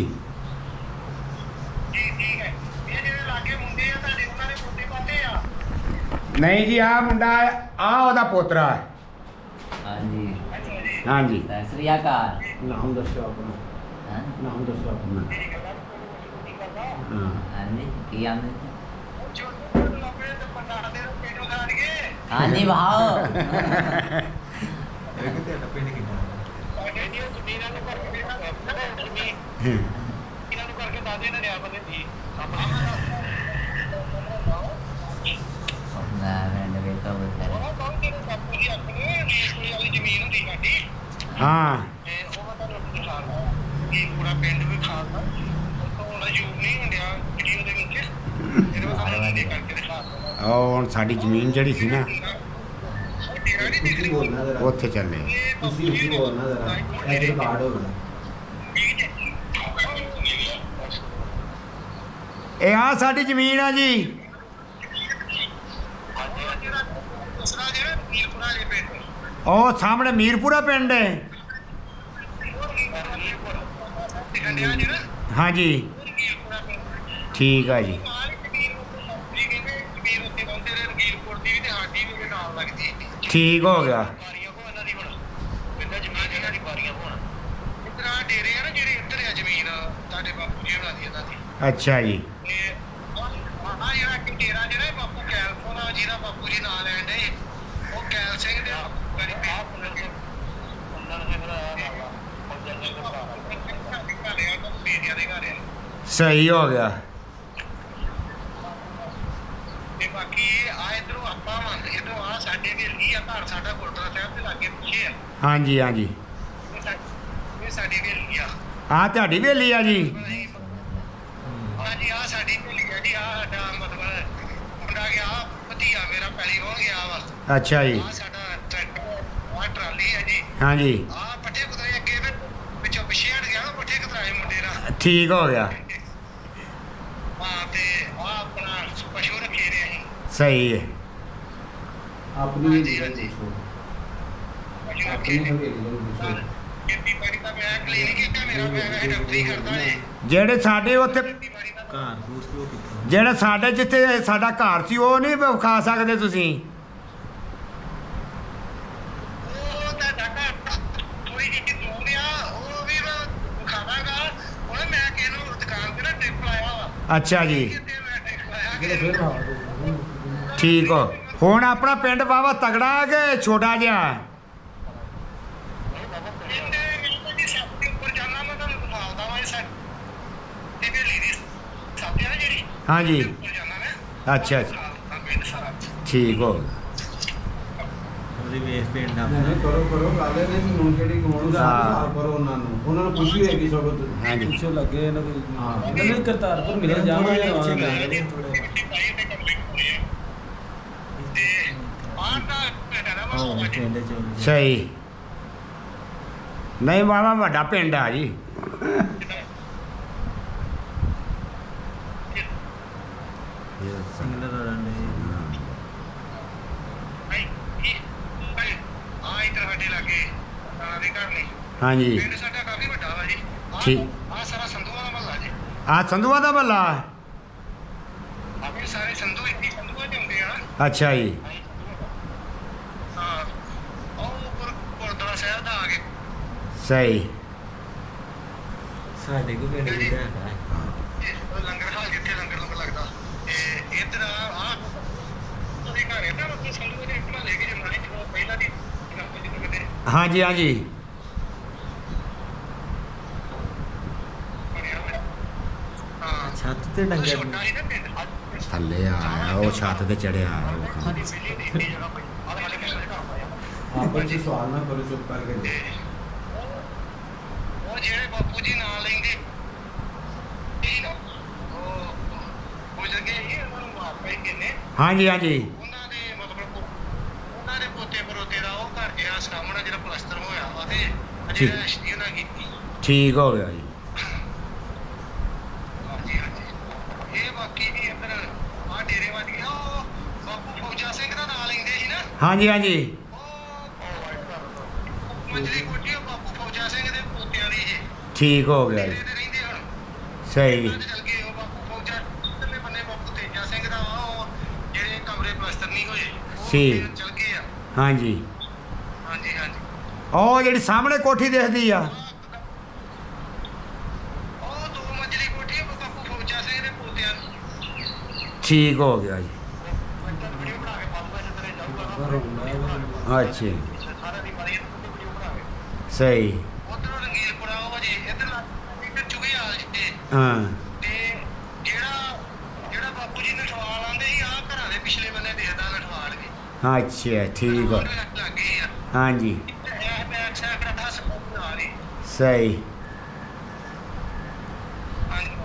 ਨਹੀਂ ਜੀ, ਆ ਮੁੰਡਾ ਆ ਉਹਦਾ ਪੋਤਰਾ ਹੈ। ਹਾਂਜੀ ਹਾਂਜੀ, ਸਤਿ ਸ੍ਰੀ ਅਕਾਲ। ਨਾਮ ਦੱਸੋ ਆਪਣਾ, ਹਾਂ ਨਾਮ ਦੱਸੋ ਆਪਣਾ। ਹਾਂ ਹਾਂਜੀ ਕੀ ਆਂਦੇ ਹਾਂਜੀ ਭਾਓ ਹਾਂ ਉਹ ਹੁਣ ਸਾਡੀ ਜ਼ਮੀਨ ਜਿਹੜੀ ਸੀ ਨਾ ਉੱਥੇ ਚੱਲੇ। ਇਹ ਆ ਸਾਡੀ ਜ਼ਮੀਨ ਆ ਜੀ। ਉਹ ਸਾਹਮਣੇ ਮੀਰਪੁਰਾ ਪਿੰਡ ਹੈ। ਹਾਂਜੀ ਠੀਕ ਆ ਜੀ। ਠੀਕ ਹੋ ਗਿਆ। ਅੱਛਾ ਜੀ। ਸਹੀ ਹੋ ਗਿਆ। ਤੇ ਬਾਕੀ ਆ ਇਧਰੋਂ ਆਪਾਂ ਇਧਰੋਂ ਆ ਸਾਡੇ ਵੇਲੀ ਆ ਘਰ, ਸਾਡਾ ਗੁਰਦੁਆਰਾ ਸਾਹਿਬ ਦੇ ਲਾਗੇ ਪਿੱਛੇ ਆ। ਹਾਂਜੀ ਹਾਂਜੀ, ਇਹ ਸਾਡੀ ਵੇਲੀ ਆ। ਆ ਤੁਹਾਡੀ ਵੇਲੀ ਆ ਜੀ। ਹਾਂਜੀ ਆ ਸਾਡੀ ਵੇਲੀ ਆ ਜੀ। ਆ ਸਾਡਾ ਮਤਲਬ ਮੁੰਡਾ ਗਿਆ, ਭਤੀਆ ਮੇਰਾ ਪਹਿਲੀ ਹੋ ਗਿਆ ਵਾ। ਅੱਛਾ ਜੀ। ਆ ਸਾਡਾ ਟਰੈਕਟਰ, ਆ ਟਰਾਲੀ ਹੈ ਜੀ। ਹਾਂਜੀ ਆ ਪੱਠੇ ਕੁਤਰੇ ਅੱਗੇ ਵਿੱਚੋਂ ਪਿੱਛੇ ਹਟ ਗਿਆ ਨਾ, ਪੱਠੇ ਕੁਤਰਾਏ ਮੁੰਡੇ ਨਾਲ। ਠੀਕ ਹੋ ਗਿਆ। ਹਾਂ ਤੇ ਆ ਆਪਣਾ ਪਸ਼ੂ ਰੱਖੇ ਨੇ ਅਸੀਂ। ਸਹੀ ਹੈ। ਆਪਣੀ ਹਾਂਜੀ ਹਾਂਜੀ ਪਸ਼ੂ ਰੱਖੇ ਨੇ। ਖੇਤੀਬਾੜੀ ਦਾ ਮੈਂ ਕਲੀਨਿਕ ਇੱਕ ਮੇਰਾ, ਮੈਂ ਡਾਕਟਰੀ ਕਰਦਾ ਜੀ। ਜਿਹੜੇ ਸਾਡੇ ਉੱਥੇ, ਖੇਤੀਬਾੜੀ ਦਾ ਜਿਹੜਾ ਸਾਡੇ ਜਿੱਥੇ ਸਾਡਾ ਘਰ ਸੀ ਉਹ ਨਹੀਂ ਵਿਖਾ ਸਕਦੇ ਤੁਸੀਂ? ਉਹ ਤੁਹਾਡਾ ਘਰ ਥੋੜੀ ਜਿਹੀ ਦੂਰ ਆ, ਉਹ ਵੀ ਮੈਂ ਵਿਖਾਵਾਂਗਾ। ਹੁਣ ਮੈਂ ਕਿਸੇ ਨੂੰ ਦੁਕਾਨ ਤੇ ਨਾ ਟ੍ਰਿਪ ਲਾਇਆ ਵਾ। ਅੱਛਾ ਜੀ, ਤੇ ਮੈਂ ਟ੍ਰਿਪ ਲਾਇਆ ਕਿ ਠੀਕ ਹੋ। ਹੁਣ ਆਪਣਾ ਪਿੰਡ ਵਾਵਾ ਤਗੜਾ ਹੈ ਕਿ ਛੋਟਾ ਜਿਹਾ ਹੈ? ਇਹਦੇ ਛੱਤ ਦੇ ਉੱਪਰ ਜਾਣਾ ਮੈਂ ਤੁਹਾਨੂੰ ਦਿਖਾਉਂਦਾ ਵਾਂ। ਇਹ ਸਾਡੀ ਹਵੇਲੀ ਦੀ ਛੱਤ ਆ ਜਿਹੜੀ, ਹਾਂਜੀ ਇਹਦੇ ਉੱਪਰ ਜਾਣਾ ਮੈਂ। ਅੱਛਾ ਦਿਖਾਉਂਦਾ ਪਿੰਡ ਸਾਰਾ। ਠੀਕ ਹੋ ਗਿਆ। ਕਰੋ ਕਰੋ ਗੱਲ ਇਹਦੇ ਵੀ ਹੁਣ ਜਿਹੜੀ ਹੋਣ ਦਾ ਹਾਂ। ਹਿਸਾਬ ਕਰੋ ਉਹਨਾਂ ਨੂੰ ਖੁਸ਼ੀ ਹੋਏਗੀ ਸਗੋਂ ਹਾਂਜੀ ਪਿੱਛੇ ਲੱਗੇ ਇਹਨਾਂ ਕੋਈ ਹਾਂ। ਇਹਨਾਂ ਨੇ ਕਰਤਾਰਪੁਰ ਮਿਲੇ ਜਾਵਾਂਗੇ ਰੋਟੀ ਪਾਈ ਤੇ ਕੰਪਲੀਟ ਹੋਣੀ ਹੈ ਤੇ ਬਾਹਰ ਦਾ ਪਿੰਡ ਹੈ ਨਾ ਸਹੀ ਨਹੀਂ ਵਾਵਾ ਵੱਡਾ ਪਿੰਡ ਆ ਜੀ। ਆ ਇੱਧਰ ਸਾਡੇ ਲਾਗੇ ਨਾਨਾ ਦੇ ਘਰ ਨੇ। ਹਾਂਜੀ ਪਿੰਡ ਸਾਡਾ ਕਾਫੀ ਵੱਡਾ ਵਾ ਜੀ। ਠੀਕ। ਆ ਸਾਰਾ ਸੰਧੂਆਂ ਦਾ ਮਹੱਲਾ ਜੀ। ਆ ਸੰਧੂਆ ਦਾ ਮਹੱਲਾ? ਆਪਣੇ ਸਾਰੇ ਸੰਧੂ ਇੱਥੇ ਸੰਧੂਆਂ ਚ ਆਉਂਦੇ ਆ। ਅੱਛਾ ਜੀ ਹਾਂ ਉਹ ਗੁਰਦੁਆਰਾ ਸਾਹਿਬ ਦਾ ਆ ਕੇ ਸਹੀ ਸਾਡੇ ਕੋ ਪਿੰਡ ਜੀ ਲੰਗਰ ਹਾਲ ਜਿੱਥੇ ਲੰਗਰ ਲੱਗਦਾ ਤੇ ਇੱਧਰ ਆ ਉਹਦੇ ਘਰ ਹੈ ਨਾ ਉੱਥੇ ਸੰਧੂ ਦੇ ਇੱਕ ਲੈ ਕੇ ਜਮਾਨੇ ਚ ਪਹਿਲਾਂ ਦੀ ਕਿਤੇ ਹਾਂਜੀ ਹਾਂਜੀ ਬਣਿਆ ਹੋਇਆ। ਹਾਂ ਛੱਤ ਤੇ ਉਹ ਛੋਟਾ ਸੀ ਨਾ ਪਿੰਡ। ਥੱਲੇ ਆਇਆ ਉਹ ਛੱਤ ਤੇ ਚੜਿਆ ਉਹ ਸਾਡੀ ਪਹਿਲੀ ਦੇਖੀ ਜਗ੍ਹਾ ਪਈ ਆ ਸਾਡੇ ਪਿੰਡ ਦੇ ਘਰ ਪਾਇਆ। ਆਪਸ ਵਿੱਚ ਸਵਾਲ ਨਾ ਕਰੋ ਚੁੱਪ ਕਰਕੇ। ਤੇ ਉਹ ਜਿਹੜੇ ਬਾਪੂ ਜੀ ਨਾਂ ਲੈਂਦੇ ਇਹ ਨਾ ਉਹ ਗੁਜ਼ਰ ਗਏ ਸੀ, ਉਹਨਾਂ ਨੂੰ ਮਾਪੇ ਹੀ ਕਿੰਨੇ ਹਾਂਜੀ ਹਾਂਜੀ ਉਹਨਾਂ ਦੇ ਮਤਲਬ ਉਹਨਾਂ ਦੇ ਪੋਤੇ ਪਰੋਤੇ ਦਾ ਉਹ ਘਰ ਜਿਹੜਾ ਸਾਹਮਣੇ ਜਿਹੜਾ ਪਲਸਤਰ ਹੋਇਆ ਉਹਦੇ ਠੀਕ। ਜਿਹੜਾ ਸ਼ਦੀ ਉਹਨਾਂ ਕੀਤੀ। ਠੀਕ ਹੋ ਗਿਆ ਜੀ। ਹਾਂਜੀ ਹਾਂਜੀ ਇਹ ਬਾਕੀ ਵੀ ਇੱਧਰ ਆ ਡੇਰੇ ਵੱਜ ਗਿਆ। ਉਹ ਬਾਪੂ ਫੌਜਾ ਸਿੰਘ ਦਾ ਨਾਂ ਲੈਂਦੇ ਸੀ ਨਾ, ਹਾਂਜੀ ਹਾਂਜੀ ਉਹ ਮੰਜਲੀ ਕੋਠੀ ਉਹ ਬਾਪੂ ਫੌਜਾ ਸਿੰਘ ਦੇ ਪੋਤਿਆਂ ਦੀ ਸੀ। ਠੀਕ ਹੋ ਗਿਆ ਡੇਰੇ ਜੀ। ਤੇ ਰਹਿੰਦੇ ਹੁਣ ਸਹੀ ਪਿੰਡ ਚਲ ਗਏ। ਉਹ ਬਾਪੂ ਫੌਜਾ ਇਧਰਲੇ ਬੰਨੇ ਬਾਪੂ ਤੇਜਾ ਸਿੰਘ ਦਾ ਵਾ, ਉਹ ਜਿਹੜੇ ਕਮਰੇ ਪਲਸਤਰ ਨਹੀਂ ਹੋਏ ਉਹ ਠੀਕ। ਫਿਰ ਚਲ ਗਏ ਆ। ਹਾਂਜੀ ਹਾਂਜੀ ਹਾਂਜੀ ਉਹ ਜਿਹੜੀ ਸਾਹਮਣੇ ਕੋਠੀ ਦਿਖਦੀ ਆ ਉਹ ਦੋ ਮੰਜ਼ਲੀ ਕੋਠੀ ਆ ਬਾਪੂ ਫੌਜਾ ਸਿੰਘ ਦੇ ਪੋਤਿਆਂ ਦੀ। ਠੀਕ ਹੋ ਗਿਆ ਜੀ। ਇੱਧਰ ਵੀਡੀਓ ਬਣਾ ਕੇ ਪਾਉਂਗਾ ਜਿੱਧਰੇ ਜਾਊਗਾ ਅੱਛਾ ਸਾਰਾ ਦੀ ਮਾਰੀ ਵੀਡੀਓ ਬਣਾ ਕੇ। ਸਹੀ ਉਧਰੋਂ ਰੰਗੀਲਪੁਰਾ ਉਹ ਜੀ ਇੱਧਰ ਚੁਗੇ ਆ ਜੀ। ਹਾਂ ਤੇ ਜਿਹੜਾ ਬਾਪੂ ਜੀ ਨਠਵਾਲ ਆਂਦੇ ਸੀ ਆ ਘਰਾਂ ਦੇ ਪਿਛਲੇ ਬੰਨੇ ਦੇਖਦਾ ਨਠਵਾਲ ਵੀ ਅੱਛਾ ਠੀਕ ਹੋ ਲੱਗੇ ਆ। ਹਾਂਜੀ ਇਹ ਬੈਕ ਸਾਈਡ ਦਾ ਹਸਪਤਾਲ ਨਾਲ ਹੀ। ਸਹੀ ਹਾਂਜੀ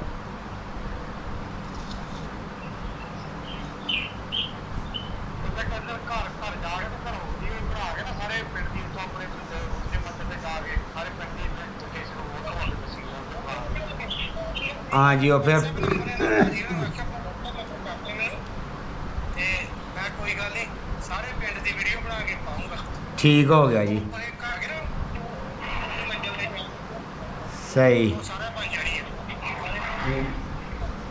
ਉਹਦਾ ਕਹਿੰਦਾ ਘਰ ਘਰ ਜਾ ਕੇ ਤੇ ਘਰੋਂ ਜੀ ਭਰਾ ਕੇ ਨਾ ਸਾਰੇ ਪਿੰਡ ਦੀ ਤੋਂ ਆਪਣੇ ਉੱਤੇ ਮੰਦਰ ਤੇ ਜਾ ਕੇ ਸਾਰੇ ਪਿੰਡ ਦੀ ਲੋਕੇਸ਼ਨ ਉਹ ਤੁਹਾਨੂੰ ਦੱਸੀ ਹਾਂਜੀ ਉਹ ਫਿਰ ਤੇ ਮੈਂ ਕੋਈ ਗੱਲ ਨਹੀਂ ਸਾਰੇ ਪਿੰਡ ਦੀ ਵੀਡੀਓ ਬਣਾ ਕੇ ਪਾਉਂਗਾ। ਠੀਕ ਹੋ ਗਿਆ ਜੀ। ਪਰ ਇੱਕ ਆ ਕੇ ਨਾ ਮੰਜਲ ਦੇ ਸਹੀ ਉਹ ਸਾਰਾ ਬਣ ਜਾਣੀ ਹੈ।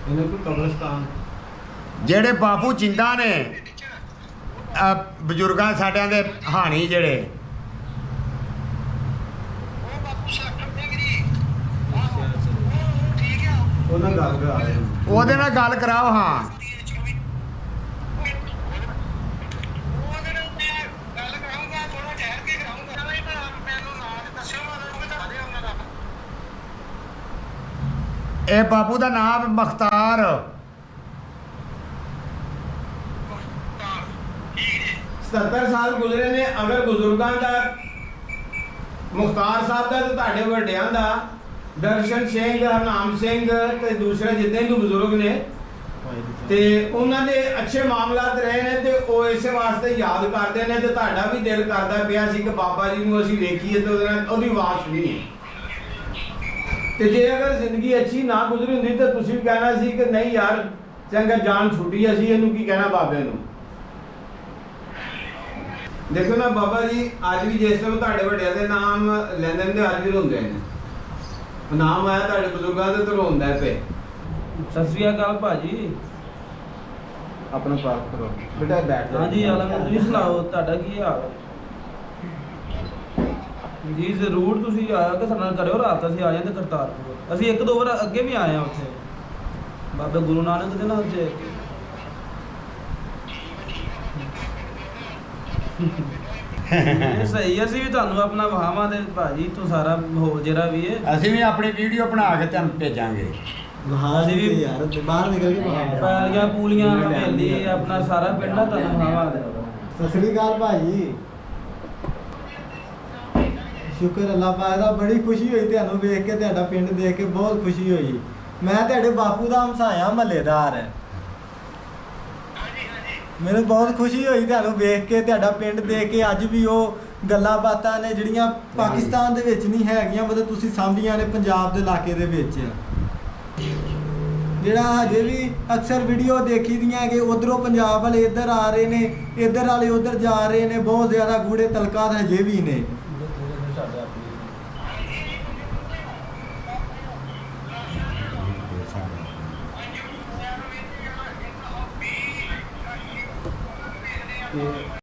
ਇਹਨਾਂ ਕੋਈ ਕਬਰਸਤਾਨ ਜਿਹੜੇ ਬਾਪੂ ਜਿੰਦਾ ਨੇ ਬਜ਼ੁਰਗਾਂ ਸਾਡਿਆਂ ਦੇ ਹਾਣੀ ਜਿਹੜੇ ਉਹ ਬਾਪੂ ਸਾਖਰ ਸਿੰਘ ਜੀ ਉਹ ਠੀਕ ਆ। ਉਹਨਾਂ ਗੱਲ ਕਰਾ ਰਹੇ ਨੇ। ਉਹਦੇ ਨਾਲ ਗੱਲ ਕਰਾਓ। ਹਾਂ ਉਹਦੇ ਨਾਲ ਮੈਂ ਗੱਲ ਕਰਾਉਂਗਾ, ਥੋੜਾ ਠਹਿਰ ਕੇ ਕਰਾਉਂਗਾ। ਨਹੀਂ ਤਾਂ ਮੈਨੂੰ ਨਾਂ ਦੱਸਿਓ, ਮੈਂ ਤੁਹਾਨੂੰ ਦੇ ਉਹਨਾਂ ਦਾ। ਇਹ ਬਾਪੂ ਦਾ ਨਾਮ ਮਖਤਾਰ। ਤਾਂ ਠੀਕ ਜੀ 77 ਸਾਲ ਗੁਜ਼ਰੇ ਨੇ। ਅਗਰ ਬਜ਼ੁਰਗਾਂ ਦਾ ਮੁਖਤਾਰ ਸਾਹਿਬ ਦਾ ਤੇ ਤੁਹਾਡੇ ਵੱਡਿਆਂ ਦਾ ਦਰਸ਼ਨ ਸਿੰਘ, ਹਰਨਾਮ ਸਿੰਘ ਤੇ ਦੂਸਰੇ ਜਿੰਨੇ ਵੀ ਬਜ਼ੁਰਗ ਨੇ ਤੇ ਉਹਨਾਂ ਦੇ ਅੱਛੇ ਮਾਮਲਾਤ ਰਹੇ ਨੇ ਤੇ ਉਹ ਇਸੇ ਵਾਸਤੇ ਯਾਦ ਕਰਦੇ ਨੇ ਤੇ ਤੁਹਾਡਾ ਵੀ ਦਿਲ ਕਰਦਾ ਪਿਆ ਸੀ ਕਿ ਬਾਬਾ ਜੀ ਨੂੰ ਅਸੀਂ ਵੇਖੀਏ ਤੇ ਉਹਦੇ ਨਾਲ ਉਹਦੀ ਆਵਾਜ਼ ਸੁਣੀਏ। ਤੇ ਜੇ ਅਗਰ ਜ਼ਿੰਦਗੀ ਅੱਛੀ ਨਾ ਗੁਜ਼ਰੀ ਹੁੰਦੀ ਤਾਂ ਤੁਸੀਂ ਵੀ ਕਹਿਣਾ ਸੀ ਕਿ ਨਹੀਂ ਯਾਰ ਚੰਗਾ ਜਾਨ ਛੁੱਟੀ, ਅਸੀਂ ਇਹਨੂੰ ਕੀ ਕਹਿਣਾ ਬਾਬੇ ਨੂੰ। ਦੇਖੋ ਨਾ ਬਾਬਾ ਜੀ ਅੱਜ ਵੀ ਜਿਸ ਤਰ੍ਹਾਂ ਤੁਹਾਡੇ ਵੱਡਿਆਂ ਦੇ ਨਾਮ ਲੈਂਦੇ ਨੇ ਤੇ ਅੱਜ ਵੀ ਰੋਂਦੇ ਨੇ। ਨਾਮ ਆਇਆ ਤੁਹਾਡੇ ਬਜ਼ੁਰਗਾਂ ਦੇ ਤੇ ਰੋਂਦਾ ਪਏ। ਸਤਿ ਸ੍ਰੀ ਅਕਾਲ ਭਾਜੀ। ਆਪਣਾ ਪਾਸ ਕਰੋ ਬੇਟਾ, ਬੈਠ ਜਾ। ਹਾਂਜੀ ਆਲਮ ਤੁਸੀਂ ਸੁਣਾਓ, ਤੁਹਾਡਾ ਕੀ ਹਾਲ ਹੈ ਜੀ? ਜ਼ਰੂਰ ਤੁਸੀਂ ਆਇਆ ਕਿ ਸਾਡੇ ਨਾਲ ਕਰਿਓ ਰਾਤ, ਅਸੀਂ ਆ ਜਾਂਦੇ ਕਰਤਾਰਪੁਰ। ਅਸੀਂ ਇੱਕ ਦੋ ਵਾਰ ਅੱਗੇ ਵੀ ਆਏ ਆ ਉੱਥੇ ਬਾਬਾ ਗੁਰੂ ਨਾਨਕ ਦੇ ਨਾਲ ਜੇ ਇਹ ਸਹੀ ਅਸੀਂ ਵੀ ਤੁਹਾਨੂੰ ਆਪਣਾ ਵਹਾਵਾਂ ਦੇ ਭਾਜੀ ਤੋਂ ਸਾਰਾ ਹੋ ਜਿਹੜਾ ਵੀ ਹੈ ਅਸੀਂ ਵੀ ਆਪਣੀ ਵੀਡੀਓ ਬਣਾ ਕੇ ਤੁਹਾਨੂੰ ਭੇਜਾਂਗੇ। ਹਾਂ ਅਸੀਂ ਵੀ ਯਾਰ ਬਾਹਰ ਨਿਕਲ ਕੇ ਪੈਲੀਆਂ ਪੂਲੀਆਂ ਹਵੇਲੀ ਆਪਣਾ ਸਾਰਾ ਪਿੰਡ ਆ ਤੁਹਾਨੂੰ ਵਹਾਵਾਂ ਦੇ ਸਤਿ ਸ੍ਰੀ ਅਕਾਲ ਭਾਜੀ। ਸ਼ੁਕਰ ਅੱਲਾਹ ਪਾਕ ਦਾ, ਬੜੀ ਖੁਸ਼ੀ ਹੋਈ ਤੁਹਾਨੂੰ ਵੇਖ ਕੇ, ਤੁਹਾਡਾ ਪਿੰਡ ਦੇਖ ਕੇ ਬਹੁਤ ਖੁਸ਼ੀ ਹੋਈ। ਮੈਂ ਤੁਹਾਡੇ ਬਾਪੂ ਦਾ ਹਮਸਾਇਆ ਮਹੱਲੇਦਾਰ ਹੈ। ਮੈਨੂੰ ਬਹੁਤ ਖੁਸ਼ੀ ਹੋਈ ਤੁਹਾਨੂੰ ਵੇਖ ਕੇ, ਤੁਹਾਡਾ ਪਿੰਡ ਦੇਖ ਕੇ। ਅੱਜ ਵੀ ਉਹ ਗੱਲਾਂ ਬਾਤਾਂ ਨੇ ਜਿਹੜੀਆਂ ਪਾਕਿਸਤਾਨ ਦੇ ਵਿੱਚ ਨਹੀਂ ਹੈਗੀਆਂ, ਮਤਲਬ ਤੁਸੀਂ ਸਾਂਭੀਆਂ ਨੇ ਪੰਜਾਬ ਦੇ ਇਲਾਕੇ ਦੇ ਵਿੱਚ। ਜਿਹੜਾ ਹਜੇ ਵੀ ਅਕਸਰ ਵੀਡੀਓ ਦੇਖੀ ਦੀਆਂ ਕਿ ਉਧਰੋਂ ਪੰਜਾਬ ਵਾਲੇ ਇੱਧਰ ਆ ਰਹੇ ਨੇ, ਇੱਧਰ ਵਾਲੇ ਉੱਧਰ ਜਾ ਰਹੇ ਨੇ, ਬਹੁਤ ਜ਼ਿਆਦਾ ਗੂੜੇ ਤਲਕਾਤ ਹਜੇ ਵੀ ਨੇ। ਤੇ